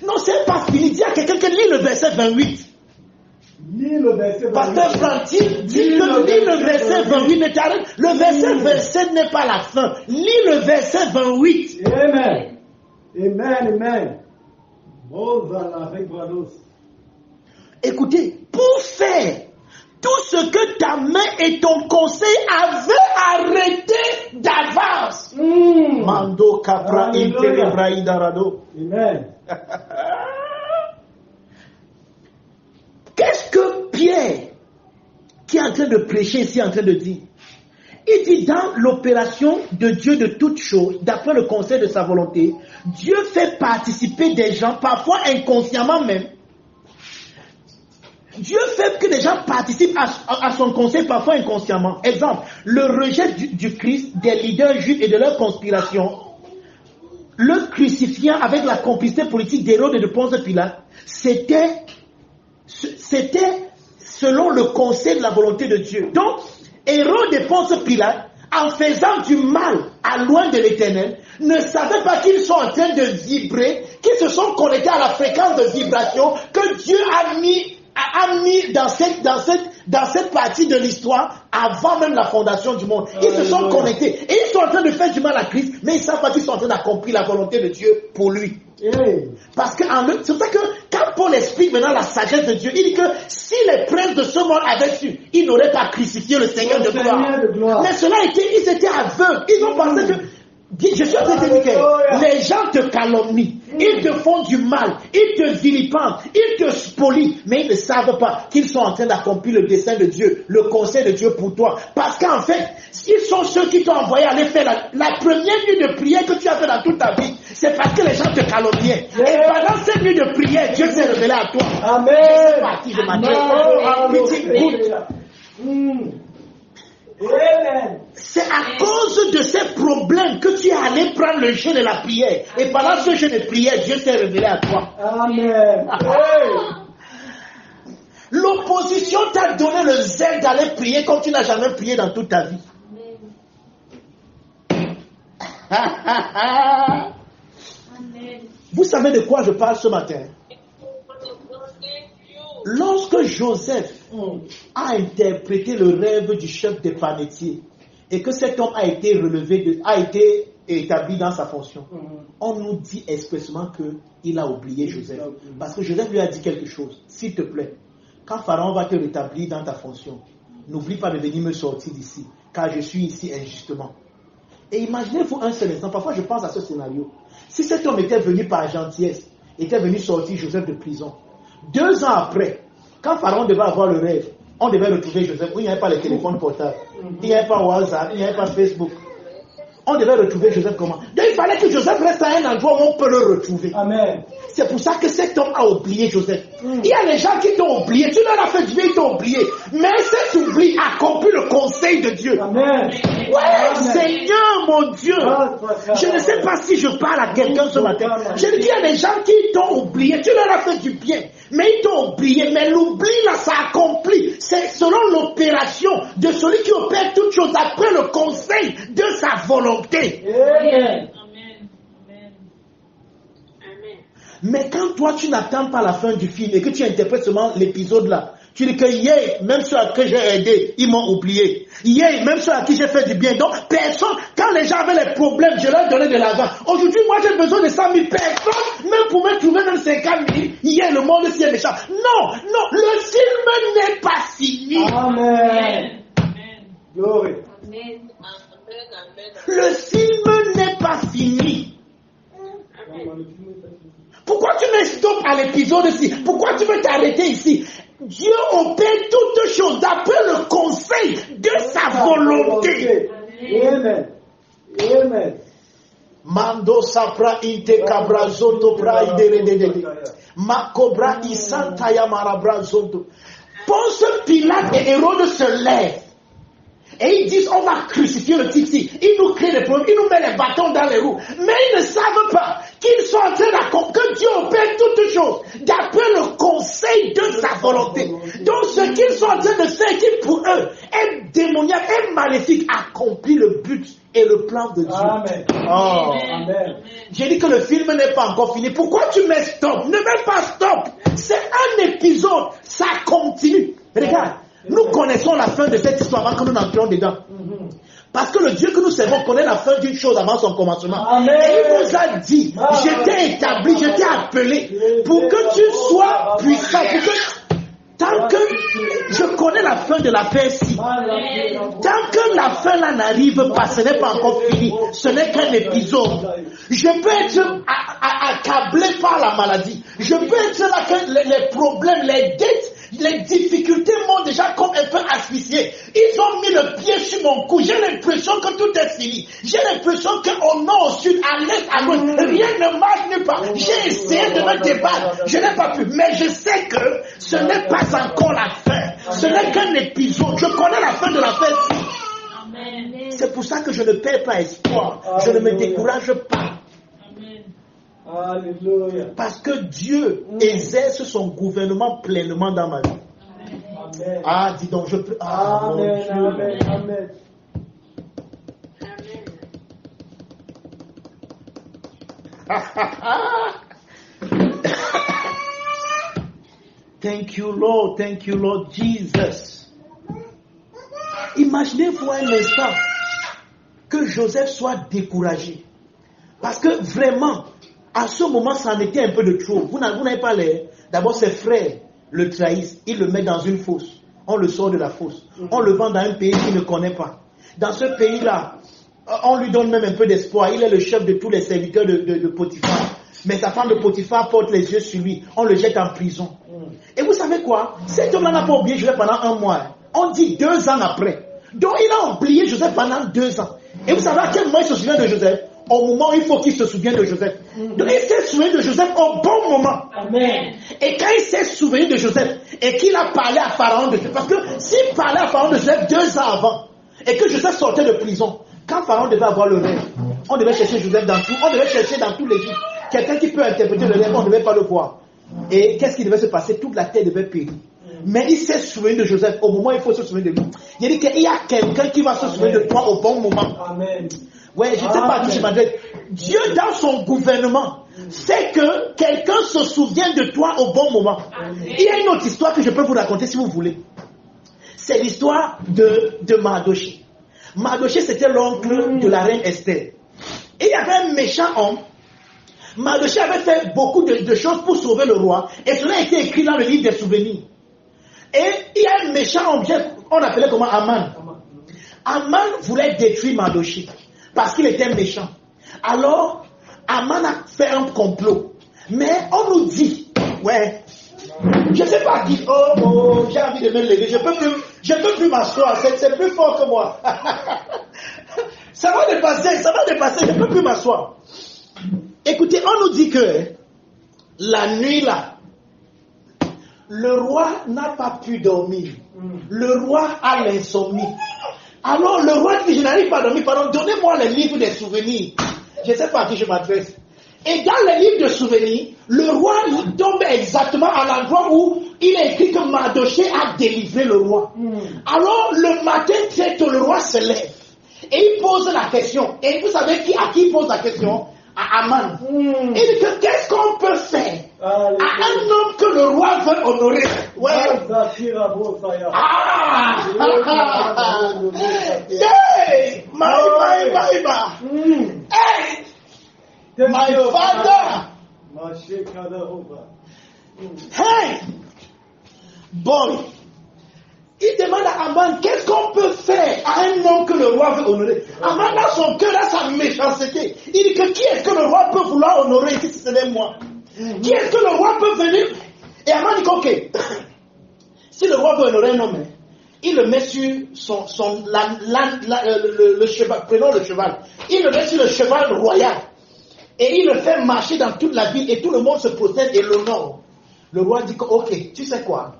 Non, c'est pas fini. Dis à quelqu'un qui lit le verset 28. Pasteur Franti dit que lis le verset 28, ne t'arrête. Le verset 27 n'est pas la fin. Lis le verset 28. Amen. Amen. Écoutez, pour faire tout ce que ta main et ton conseil avaient arrêté d'avance. Mando Capra Darado. Amen. Qu'est-ce que Pierre, qui est en train de prêcher ici, est en train de dire? Il dit dans l'opération de Dieu de toutes choses, d'après le conseil de sa volonté, Dieu fait participer des gens, parfois inconsciemment même. Dieu fait que des gens participent à son conseil, parfois inconsciemment. Exemple, le rejet du Christ, des leaders juifs et de leur conspiration, le crucifiant avec la complicité politique d'Hérode et de Ponce Pilate, c'était selon le conseil de la volonté de Dieu. Donc, Hérode et Ponce Pilate, en faisant du mal à loin de l'Éternel, ne savaient pas qu'ils sont en train de vibrer, qu'ils se sont connectés à la fréquence de vibration que Dieu a mis dans cette partie de l'histoire avant même la fondation du monde. Ils se sont connectés et ils sont en train de faire du mal à Christ, mais ils ne savent pas qu'ils sont en train d'accomplir la volonté de Dieu pour lui. Parce que c'est pour ça que quand Paul explique maintenant la sagesse de Dieu, il dit que si les princes de ce monde avaient su, ils n'auraient pas crucifié le Seigneur de gloire. Mais cela ils étaient aveugles. Ils ont pensé que je suis en train de dire que les gens te calomnient, ils te font du mal, ils te vilipendent, ils te spolient, mais ils ne savent pas qu'ils sont en train d'accomplir le dessein de Dieu, le conseil de Dieu pour toi. Parce qu'en fait, ils sont ceux qui t'ont envoyé aller faire la première nuit de prière que tu as fait dans toute ta vie. C'est parce que les gens te calomniaient. Et pendant cette nuit de prière, Dieu s'est révélé à toi. Amen. Je sais pas à qui je m'adresse. C'est à cause de ces problèmes que tu es allé prendre le jeûne et la prière. Et pendant ce jeûne et prière, Dieu s'est révélé à toi. Amen. L'opposition t'a donné le zèle d'aller prier comme tu n'as jamais prié dans toute ta vie. Amen. Vous savez de quoi je parle ce matin? Lorsque Joseph a interprété le rêve du chef des panetiers et que cet homme a été établi dans sa fonction, on nous dit expressément qu'il a oublié Joseph. Parce que Joseph lui a dit quelque chose. S'il te plaît, quand Pharaon va te rétablir dans ta fonction, n'oublie pas de venir me sortir d'ici, car je suis ici injustement. Et imaginez-vous un seul instant, parfois je pense à ce scénario. Si cet homme était venu par gentillesse, était venu sortir Joseph de prison, 2 ans après, quand Pharaon devait avoir le rêve, on devait retrouver Joseph, où il n'y avait pas les téléphones portables, il n'y avait pas WhatsApp, il n'y avait pas Facebook. on devait retrouver Joseph comment? Donc il fallait que Joseph reste à un endroit où on peut le retrouver. Amen. C'est pour ça que cet homme a oublié Joseph. Il y a des gens qui t'ont oublié, tu leur as fait du bien, ils t'ont oublié. Mais cet oubli accomplit le conseil de Dieu. Amen. Ouais, Seigneur mon Dieu. Je ne sais pas si je parle à quelqu'un ce matin. Je dis, il y a des gens qui t'ont oublié, tu leur as fait du bien, mais ils t'ont oublié. Mais l'oubli là, ça accomplit. C'est selon l'opération de celui qui opère toutes choses après le conseil de sa volonté. Amen. Mais quand toi tu n'attends pas la fin du film et que tu interprètes seulement l'épisode là, tu dis que hier, même ceux à qui j'ai aidé, ils m'ont oublié. Hier, même ceux à qui j'ai fait du bien. Donc, personne, quand les gens avaient les problèmes, je leur donnais de l'argent. Aujourd'hui, moi, j'ai besoin de 100 000 personnes, même pour me trouver même 50 000. Hier, le monde s'y est méchant. Non, non, le film n'est pas fini. Amen. Glory. Amen. Le film n'est pas fini. Pourquoi tu mets stop à l'épisode ici? Pourquoi tu veux t'arrêter ici? Dieu opère toutes choses d'après le conseil de sa volonté. Amen. Amen. Mando sapra inte cabra zoto bra idere makobra isanta ya marabra zoto. Ponce Pilate et Hérode se lèvent et ils disent on va crucifier le type ici. Ils nous créent des problèmes, ils nous mettent les bâtons dans les roues. Mais ils ne savent pas qu'ils sont en train d'accomplir, que Dieu opère toutes choses d'après le conseil de sa volonté. Donc ce qu'ils sont en train de faire, qui pour eux est démoniaque, est maléfique, accomplit le but et le plan de Dieu. Amen. Oh. Amen. J'ai dit que le film n'est pas encore fini. Pourquoi tu mets stop? Ne mets pas stop. C'est un épisode, ça continue. Regarde, nous connaissons la fin de cette histoire avant que nous n'entrions dedans. Parce que le Dieu que nous servons connaît la fin d'une chose avant son commencement. Amen. Et il nous a dit, je t'ai établi, je t'ai appelé pour que tu sois puissant, pour que, tant que je connais la fin de l'affaire-ci, tant que la fin là n'arrive pas, ce n'est pas encore fini, ce n'est qu'un épisode. Je peux être accablé par la maladie, je peux être là que les problèmes, les dettes, les difficultés m'ont déjà comme un peu asphyxié. Ils ont mis le pied sur mon cou. J'ai l'impression que tout est fini. J'ai l'impression qu'au nord, au sud, à l'est, à l'ouest, rien ne marche nulle part. J'ai essayé de me débattre. Je n'ai pas pu. Mais je sais que ce n'est pas encore la fin. Ce n'est qu'un épisode. Je connais la fin de la fête. C'est pour ça que je ne perds pas espoir. Je ne me décourage pas. Alléluia. Parce que Dieu exerce son gouvernement pleinement dans ma vie. Amen. Ah, dis donc, je peux. Ah, mon Amen. Dieu. Amen. Amen. Thank you, Lord Jesus. Imaginez-vous un instant que Joseph soit découragé. Parce que vraiment, à ce moment, ça en était un peu de trop. Vous n'avez pas l'air. D'abord, ses frères le trahissent. Ils le mettent dans une fosse. On le sort de la fosse. On le vend dans un pays qu'il ne connaît pas. Dans ce pays-là, on lui donne même un peu d'espoir. Il est le chef de tous les serviteurs de Potiphar. Mais sa femme de Potiphar porte les yeux sur lui. On le jette en prison. Et vous savez quoi? Cet homme-là n'a pas oublié Joseph pendant 1 mois. On dit 2 ans après. Donc il a oublié Joseph pendant 2 ans. Et vous savez à quel moment il se souvient de Joseph? Au moment où il faut qu'il se souvienne de Joseph. Donc il s'est souvenu de Joseph au bon moment. Amen. Et quand il s'est souvenu de Joseph et qu'il a parlé à Pharaon de Joseph, parce que s'il parlait à Pharaon de Joseph 2 ans avant et que Joseph sortait de prison, quand Pharaon devait avoir le rêve, on devait chercher Joseph dans tout, on devait chercher dans tout l'Égypte. Quelqu'un qui peut interpréter le rêve, on ne devait pas le voir. Et qu'est-ce qui devait se passer? Toute la terre devait périr. Mais il s'est souvenu de Joseph au moment où il faut se souvenir de lui. Il dit qu'il y a quelqu'un qui va se souvenir de toi au bon moment. Amen. Ouais, je ne sais pas qui je m'adresse. Dieu, dans son gouvernement, fait que quelqu'un se souvient de toi au bon moment. Il y a une autre histoire que je peux vous raconter si vous voulez. C'est l'histoire de Mardoché. Mardoché, c'était l'oncle de la reine Esther. Et il y avait un méchant homme. Mardoché avait fait beaucoup de choses pour sauver le roi. Et cela a été écrit dans le livre des souvenirs. Et il y a un méchant homme, on appelait comment Aman. Aman voulait détruire Mardoché. Parce qu'il était méchant. Alors, Aman a fait un complot. Mais on nous dit, ouais, je ne sais pas qui, oh, j'ai envie de me lever, je peux plus m'asseoir, c'est plus fort que moi. Ça va dépasser, je ne peux plus m'asseoir. Écoutez, on nous dit que la nuit là, le roi n'a pas pu dormir. Le roi a l'insomnie. Alors le roi dit, je n'arrive pas à dormir, pardon, donnez-moi les livres des souvenirs. Je ne sais pas à qui je m'adresse. Et dans les livres de souvenirs, le roi tombe exactement à l'endroit où il est écrit que Mardochée a délivré le roi. Alors le matin très tôt, le roi se lève et il pose la question. Et vous savez à qui il pose la question? À Aman. Il dit que qu'est-ce qu'on peut faire à un homme que le roi veut honorer? Ouais. Hey, hey, my father. Hey, boy. Il demande à Aman, qu'est-ce qu'on peut faire à un homme que le roi veut honorer? Aman a son cœur, a sa méchanceté. Il dit que qui est-ce que le roi peut vouloir honorer si ce n'est moi? Qui est-ce que le roi peut venir? Et Aman dit ok, si le roi veut honorer un homme, il le met sur le cheval, prenons le cheval, il le met sur le cheval royal et il le fait marcher dans toute la ville et tout le monde se prosterne et l'honore. Le roi dit que ok, tu sais quoi?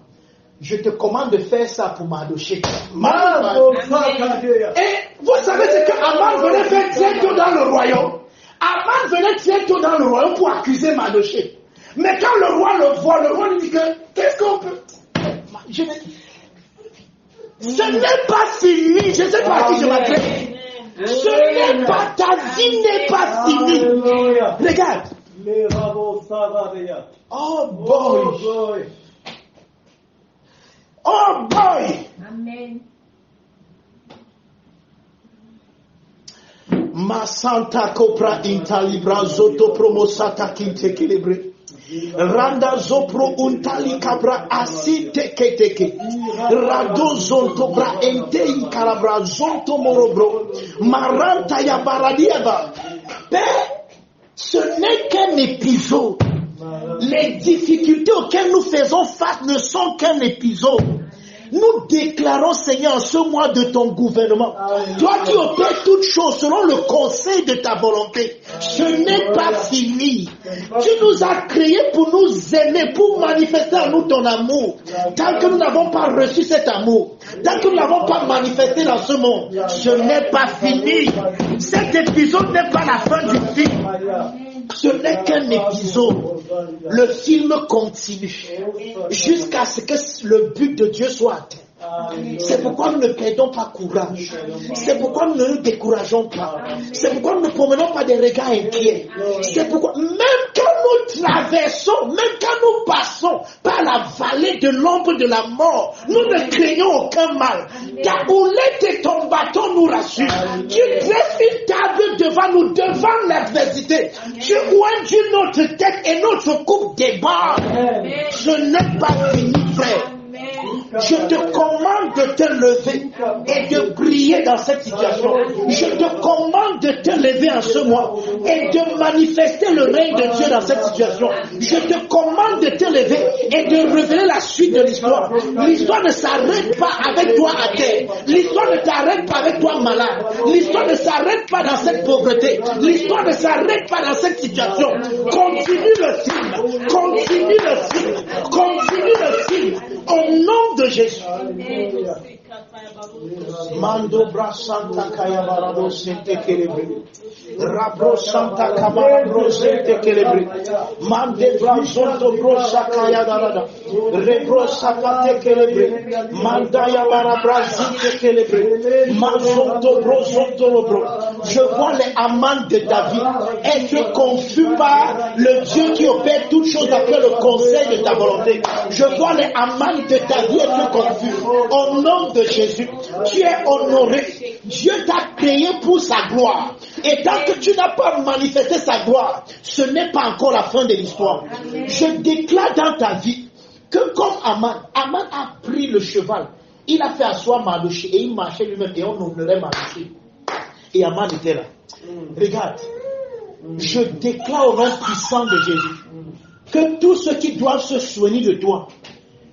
Je te commande de faire ça pour Mardochée. Et vous savez ce que Aman venait faire très tôt dans le royaume. Aman venait très tôt dans le royaume pour accuser Mardochée. Mais quand le roi le voit, le roi lui dit que qu'est-ce qu'on peut... Ce n'est pas fini. Je ne sais pas à qui je m'adresse. Ce n'est pas, ta vie n'est pas finie. Regarde. Oh boy. Oh boy! Amen. Ma santa copra intalibra zoto promosata kinte kelebre. Randa zopro untali cabra asite keteke. Rado zonto bra ente calabra zonto morobro. Maranta ya baradieva. Père, ce n'est qu'un épisode. Les difficultés auxquelles nous faisons face ne sont qu'un épisode. Nous déclarons, Seigneur, en ce mois de ton gouvernement, toi qui opères toutes choses selon le conseil de ta volonté, ce n'est pas fini. Tu nous as créés pour nous aimer, pour manifester en nous ton amour. Tant que nous n'avons pas reçu cet amour, tant que nous n'avons pas manifesté dans ce monde, ce n'est pas fini. Cet épisode n'est pas la fin du film. Ce n'est qu'un épisode. Le film continue jusqu'à ce que le but de Dieu soit atteint. C'est pourquoi nous ne perdons pas courage. C'est pourquoi nous ne nous décourageons pas. C'est pourquoi nous ne promenons pas des regards inquiets. C'est pourquoi, même quand nous traversons, même quand nous passons par la vallée de l'ombre de la mort, nous ne craignons aucun mal. Ta houlette et ton bâton nous rassurent. Tu dresses une table devant nous, devant l'adversité. Tu oignes notre tête et notre coupe déborde. Ce n'est pas fini, frère. Je te commande de te lever et de briller dans cette situation. Je te commande de te lever en ce mois et de manifester le règne de Dieu dans cette situation. Je te commande de te lever et de révéler la suite de l'histoire. L'histoire ne s'arrête pas avec toi à terre. L'histoire ne s'arrête pas avec toi malade. L'histoire ne s'arrête pas dans cette pauvreté. L'histoire ne s'arrête pas dans cette situation. Continue le film. Continue le film. Continue le film. Au nom de Jésus. Mando brasanta kaya barado sente kelebre. Rabro santa kabara bro sente kelebre. Mande brazonto bro sakaya darada. Rebro sapate kelebre. Manda ya barabra sente kelebre. Mazonto bro zonto bro. Je vois les amants de David être confus par le Dieu qui opère toutes choses après le conseil de ta volonté. Je vois les amants de David être confus. Au nom de Jésus, tu es honoré. Dieu t'a créé pour sa gloire. Et tant que tu n'as pas manifesté sa gloire, ce n'est pas encore la fin de l'histoire. Je déclare dans ta vie que comme Aman a pris le cheval, il a fait asseoir Mardochée et il marchait lui-même et on honorait Mardochée. Et Aman était là. Regarde, je déclare au nom puissant de Jésus que tous ceux qui doivent se souvenir de toi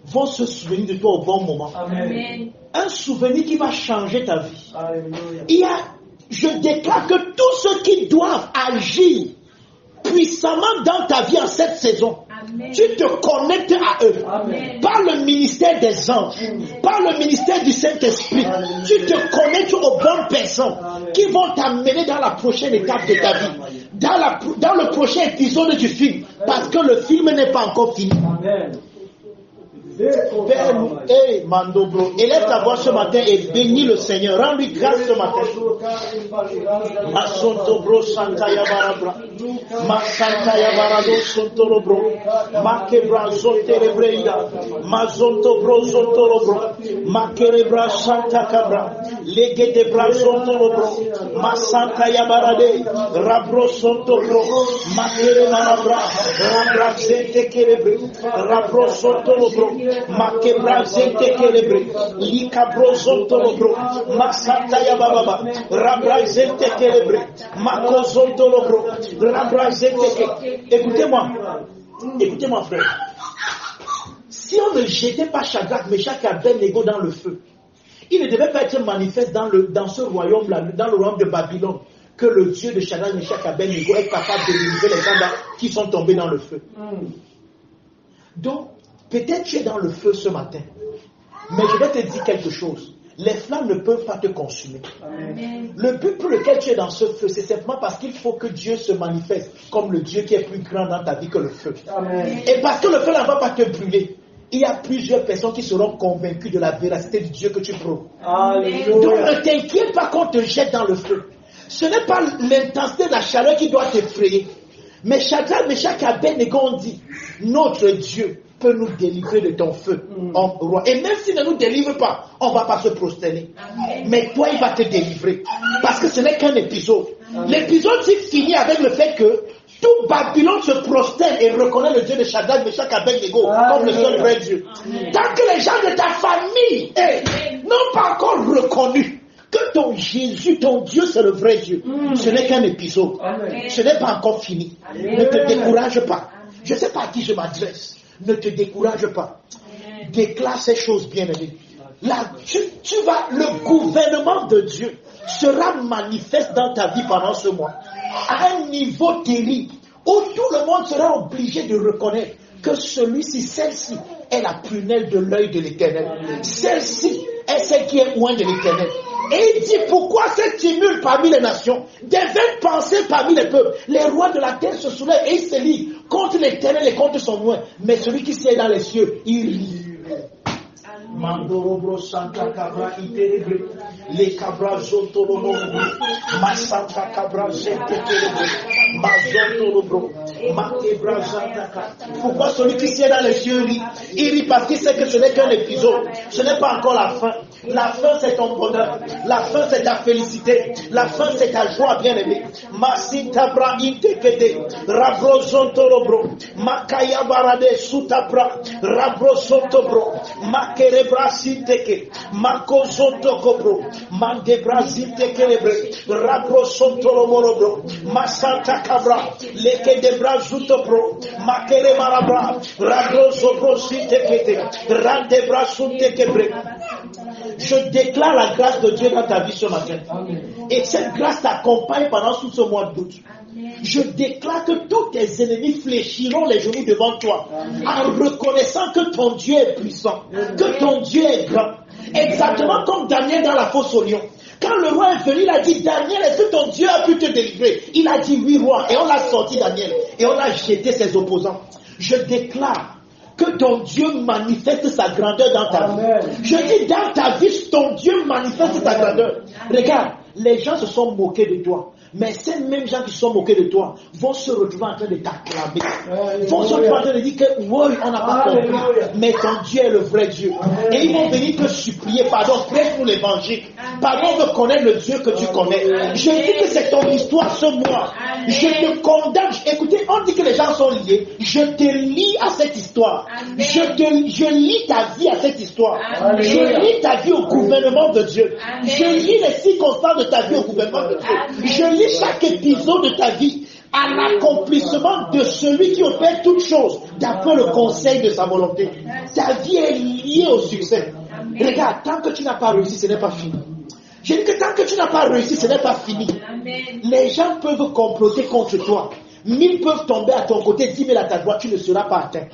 vont se souvenir de toi au bon moment. Amen. Un souvenir qui va changer ta vie. Alléluia. Il y a je déclare que tous ceux qui doivent agir puissamment dans ta vie en cette saison, Amen. tu te connectes à eux. Amen. Par le ministère des anges, par le ministère du Saint-Esprit, tu te connectes aux bonnes personnes qui vont t'amener dans la prochaine étape de ta vie, dans le prochain épisode du film, parce que le film n'est pas encore fini. Amen. Père, hey, Mandobro, élève ta voix ce matin et bénis le Seigneur. Rends-lui grâce ce matin. Masontobro Santaya Barabra. Masantaya Barado Sontorobro. Makebra Zonterebreida. Mazontobro Zontorobro. Makerebra Santa Cabra. Legedebra Zontorobro. Masantaya Barade. Rabro Sontobro. Makere Marabra. Rabra Zente Kerebre. Rabro Sontorobro. Makebra Zente Kerebre. Likabro Zontolobro. Masanta Yababa. Rabra Zente Kerebre. Mako Zontolobro. Rabra Zente Kerebre. Écoutez-moi frère. Si on ne jetait pas Shadrach, Meshach et Abednego dans le feu, il ne devait pas être manifeste dans ce royaume-là, dans le royaume de Babylone, que le Dieu de Shadrach, Meshach et Abednego est capable de délivrer les gens qui sont tombés dans le feu. Donc, peut-être tu es dans le feu ce matin, mais je vais te dire quelque chose. Les flammes ne peuvent pas te consumer. Amen. Le but pour lequel tu es dans ce feu, c'est simplement parce qu'il faut que Dieu se manifeste comme le Dieu qui est plus grand dans ta vie que le feu. Amen. Et parce que le feu ne va pas te brûler, il y a plusieurs personnes qui seront convaincues de la véracité du Dieu que tu prouves. Donc Alléluia. ne t'inquiète pas qu'on te jette dans le feu. Ce n'est pas l'intensité de la chaleur qui doit t'effrayer. Mais Shadrach, Meshach et Abednego ont dit, notre Dieu peut nous délivrer de ton feu, roi. Et même s'il ne nous délivre pas, on ne va pas se prosterner. Mais toi, il va te délivrer. Parce que ce n'est qu'un épisode. L'épisode finit avec le fait que tout Babylone se prosterne et reconnaît le Dieu de Shadrach, Meshach et Abednego comme le seul vrai Dieu. Tant que les gens de ta famille n'ont pas encore reconnu que ton Jésus, ton Dieu, c'est le vrai Dieu, ce n'est qu'un épisode. Amen. Ce n'est pas encore fini. Ne te décourage pas. Je ne sais pas à qui je m'adresse. Ne te décourage pas. Déclare ces choses bien-aimées. Là, le gouvernement de Dieu sera manifeste dans ta vie pendant ce mois. À un niveau terrible, où tout le monde sera obligé de reconnaître que celle-ci est la prunelle de l'œil de l'Éternel. Celle-ci est celle qui est loin de l'Éternel. Et il dit, pourquoi cette tumulte parmi les nations, des vaines pensées parmi les peuples? Les rois de la terre se soulèvent et ils se lient contre l'Éternel et contre son loin. Mais celui qui siège dans les cieux, il rit. Mandorobro Santa Cabra Iterebre, les Cabra Zontorobo, Masanta Cabra Zentekerebre, Mazontorobo, Makebra Zantaka. Pourquoi celui qui sied dans les cieux rit? Il rit parce qu'il sait que ce n'est qu'un épisode. Ce n'est pas encore la fin. La fin c'est ton bonheur. La fin c'est ta félicité. La fin c'est ta joie bien-aimée. Masinta Bra Intekede, Rabro Zontorobo, Makaya Barade Sutapra, Rabro Zontobro, Makere Brasiteke, Marco Zontokobro, Mande Brasiteke, Rabro Sontolomorobro, Masanta Cabra, Leke de Brazutopro, Makere Marabra, Rabro Zobro Siteke, Rande Brasutekebre. Je déclare la grâce de Dieu dans ta vie ce matin. Et cette grâce t'accompagne pendant tout ce mois d'août. Je déclare que tous tes ennemis fléchiront les genoux devant toi en reconnaissant que ton Dieu est puissant, que ton Dieu est grand. Exactement comme Daniel dans la fosse au lion. Quand le roi est venu, il a dit, Daniel, est-ce que ton Dieu a pu te délivrer? Il a dit, oui, roi. Et on l'a sorti, Daniel. Et on a jeté ses opposants. Je déclare que ton Dieu manifeste sa grandeur dans ta vie. Je dis, dans ta vie, ton Dieu manifeste sa grandeur. Regarde, les gens se sont moqués de toi. Mais ces mêmes gens qui se sont moqués de toi vont se retrouver en train de t'acclamer. Vont se retrouver en train de dire que oui, on n'a pas compris. Mais ton Dieu est le vrai Dieu. Et ils vont venir te supplier, pardon, prêche pour l'évangile. Pardon de connaître le Dieu que tu connais. Je dis que c'est ton histoire ce mois. Je te condamne. Écoutez, on dit que les gens sont liés. Je te lie à cette histoire. Je lie ta vie à cette histoire. Je lie ta vie au gouvernement de Dieu. Je lie les circonstances de ta vie au gouvernement de Dieu. Je lis chaque épisode de ta vie à l'accomplissement de celui qui opère toutes choses d'après le conseil de sa volonté. Ta vie est liée au succès. Regarde, tant que tu n'as pas réussi, ce n'est pas fini. Je dis que tant que tu n'as pas réussi, ce n'est pas fini. Amen. Les gens peuvent comploter contre toi. 1000 peuvent tomber à ton côté, 10 000 à ta droite, tu ne seras pas atteint.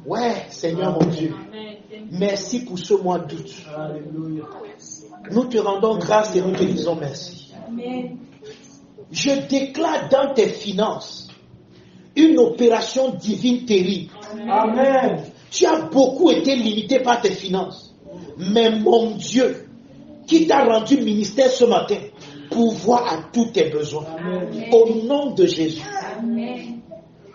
Ouais, Seigneur mon Dieu. Amen. Merci pour ce mois d'août. Alléluia. Nous te rendons grâce et nous te disons merci. Amen. Je déclare dans tes finances une opération divine terrible. Amen. Tu as beaucoup été limité par tes finances. Mais mon Dieu, qui t'a rendu ministère ce matin, pourvoit à tous tes besoins. Amen. Au nom de Jésus. Amen.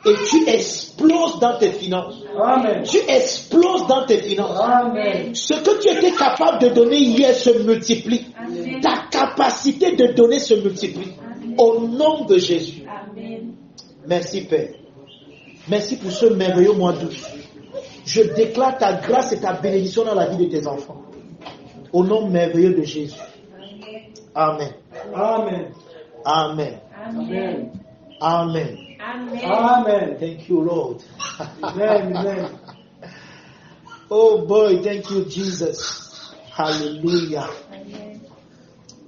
Et tu exploses dans tes finances. Amen. Tu exploses dans tes finances. Amen. Ce que tu étais capable de donner hier se multiplie. Amen. Ta capacité de donner se multiplie. Au nom de Jésus. Amen. Merci Père. Merci pour ce merveilleux mois d'août. Je déclare ta grâce et ta bénédiction dans la vie de tes enfants. Au nom merveilleux de Jésus. Amen. Amen. Amen. Amen. Amen. Amen. Amen. Thank you, Lord. Amen. Amen. Oh boy, thank you, Jesus. Hallelujah. Amen.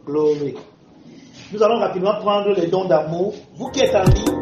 Glory. Nous allons rapidement prendre les dons d'amour. Vous qui êtes en ligne,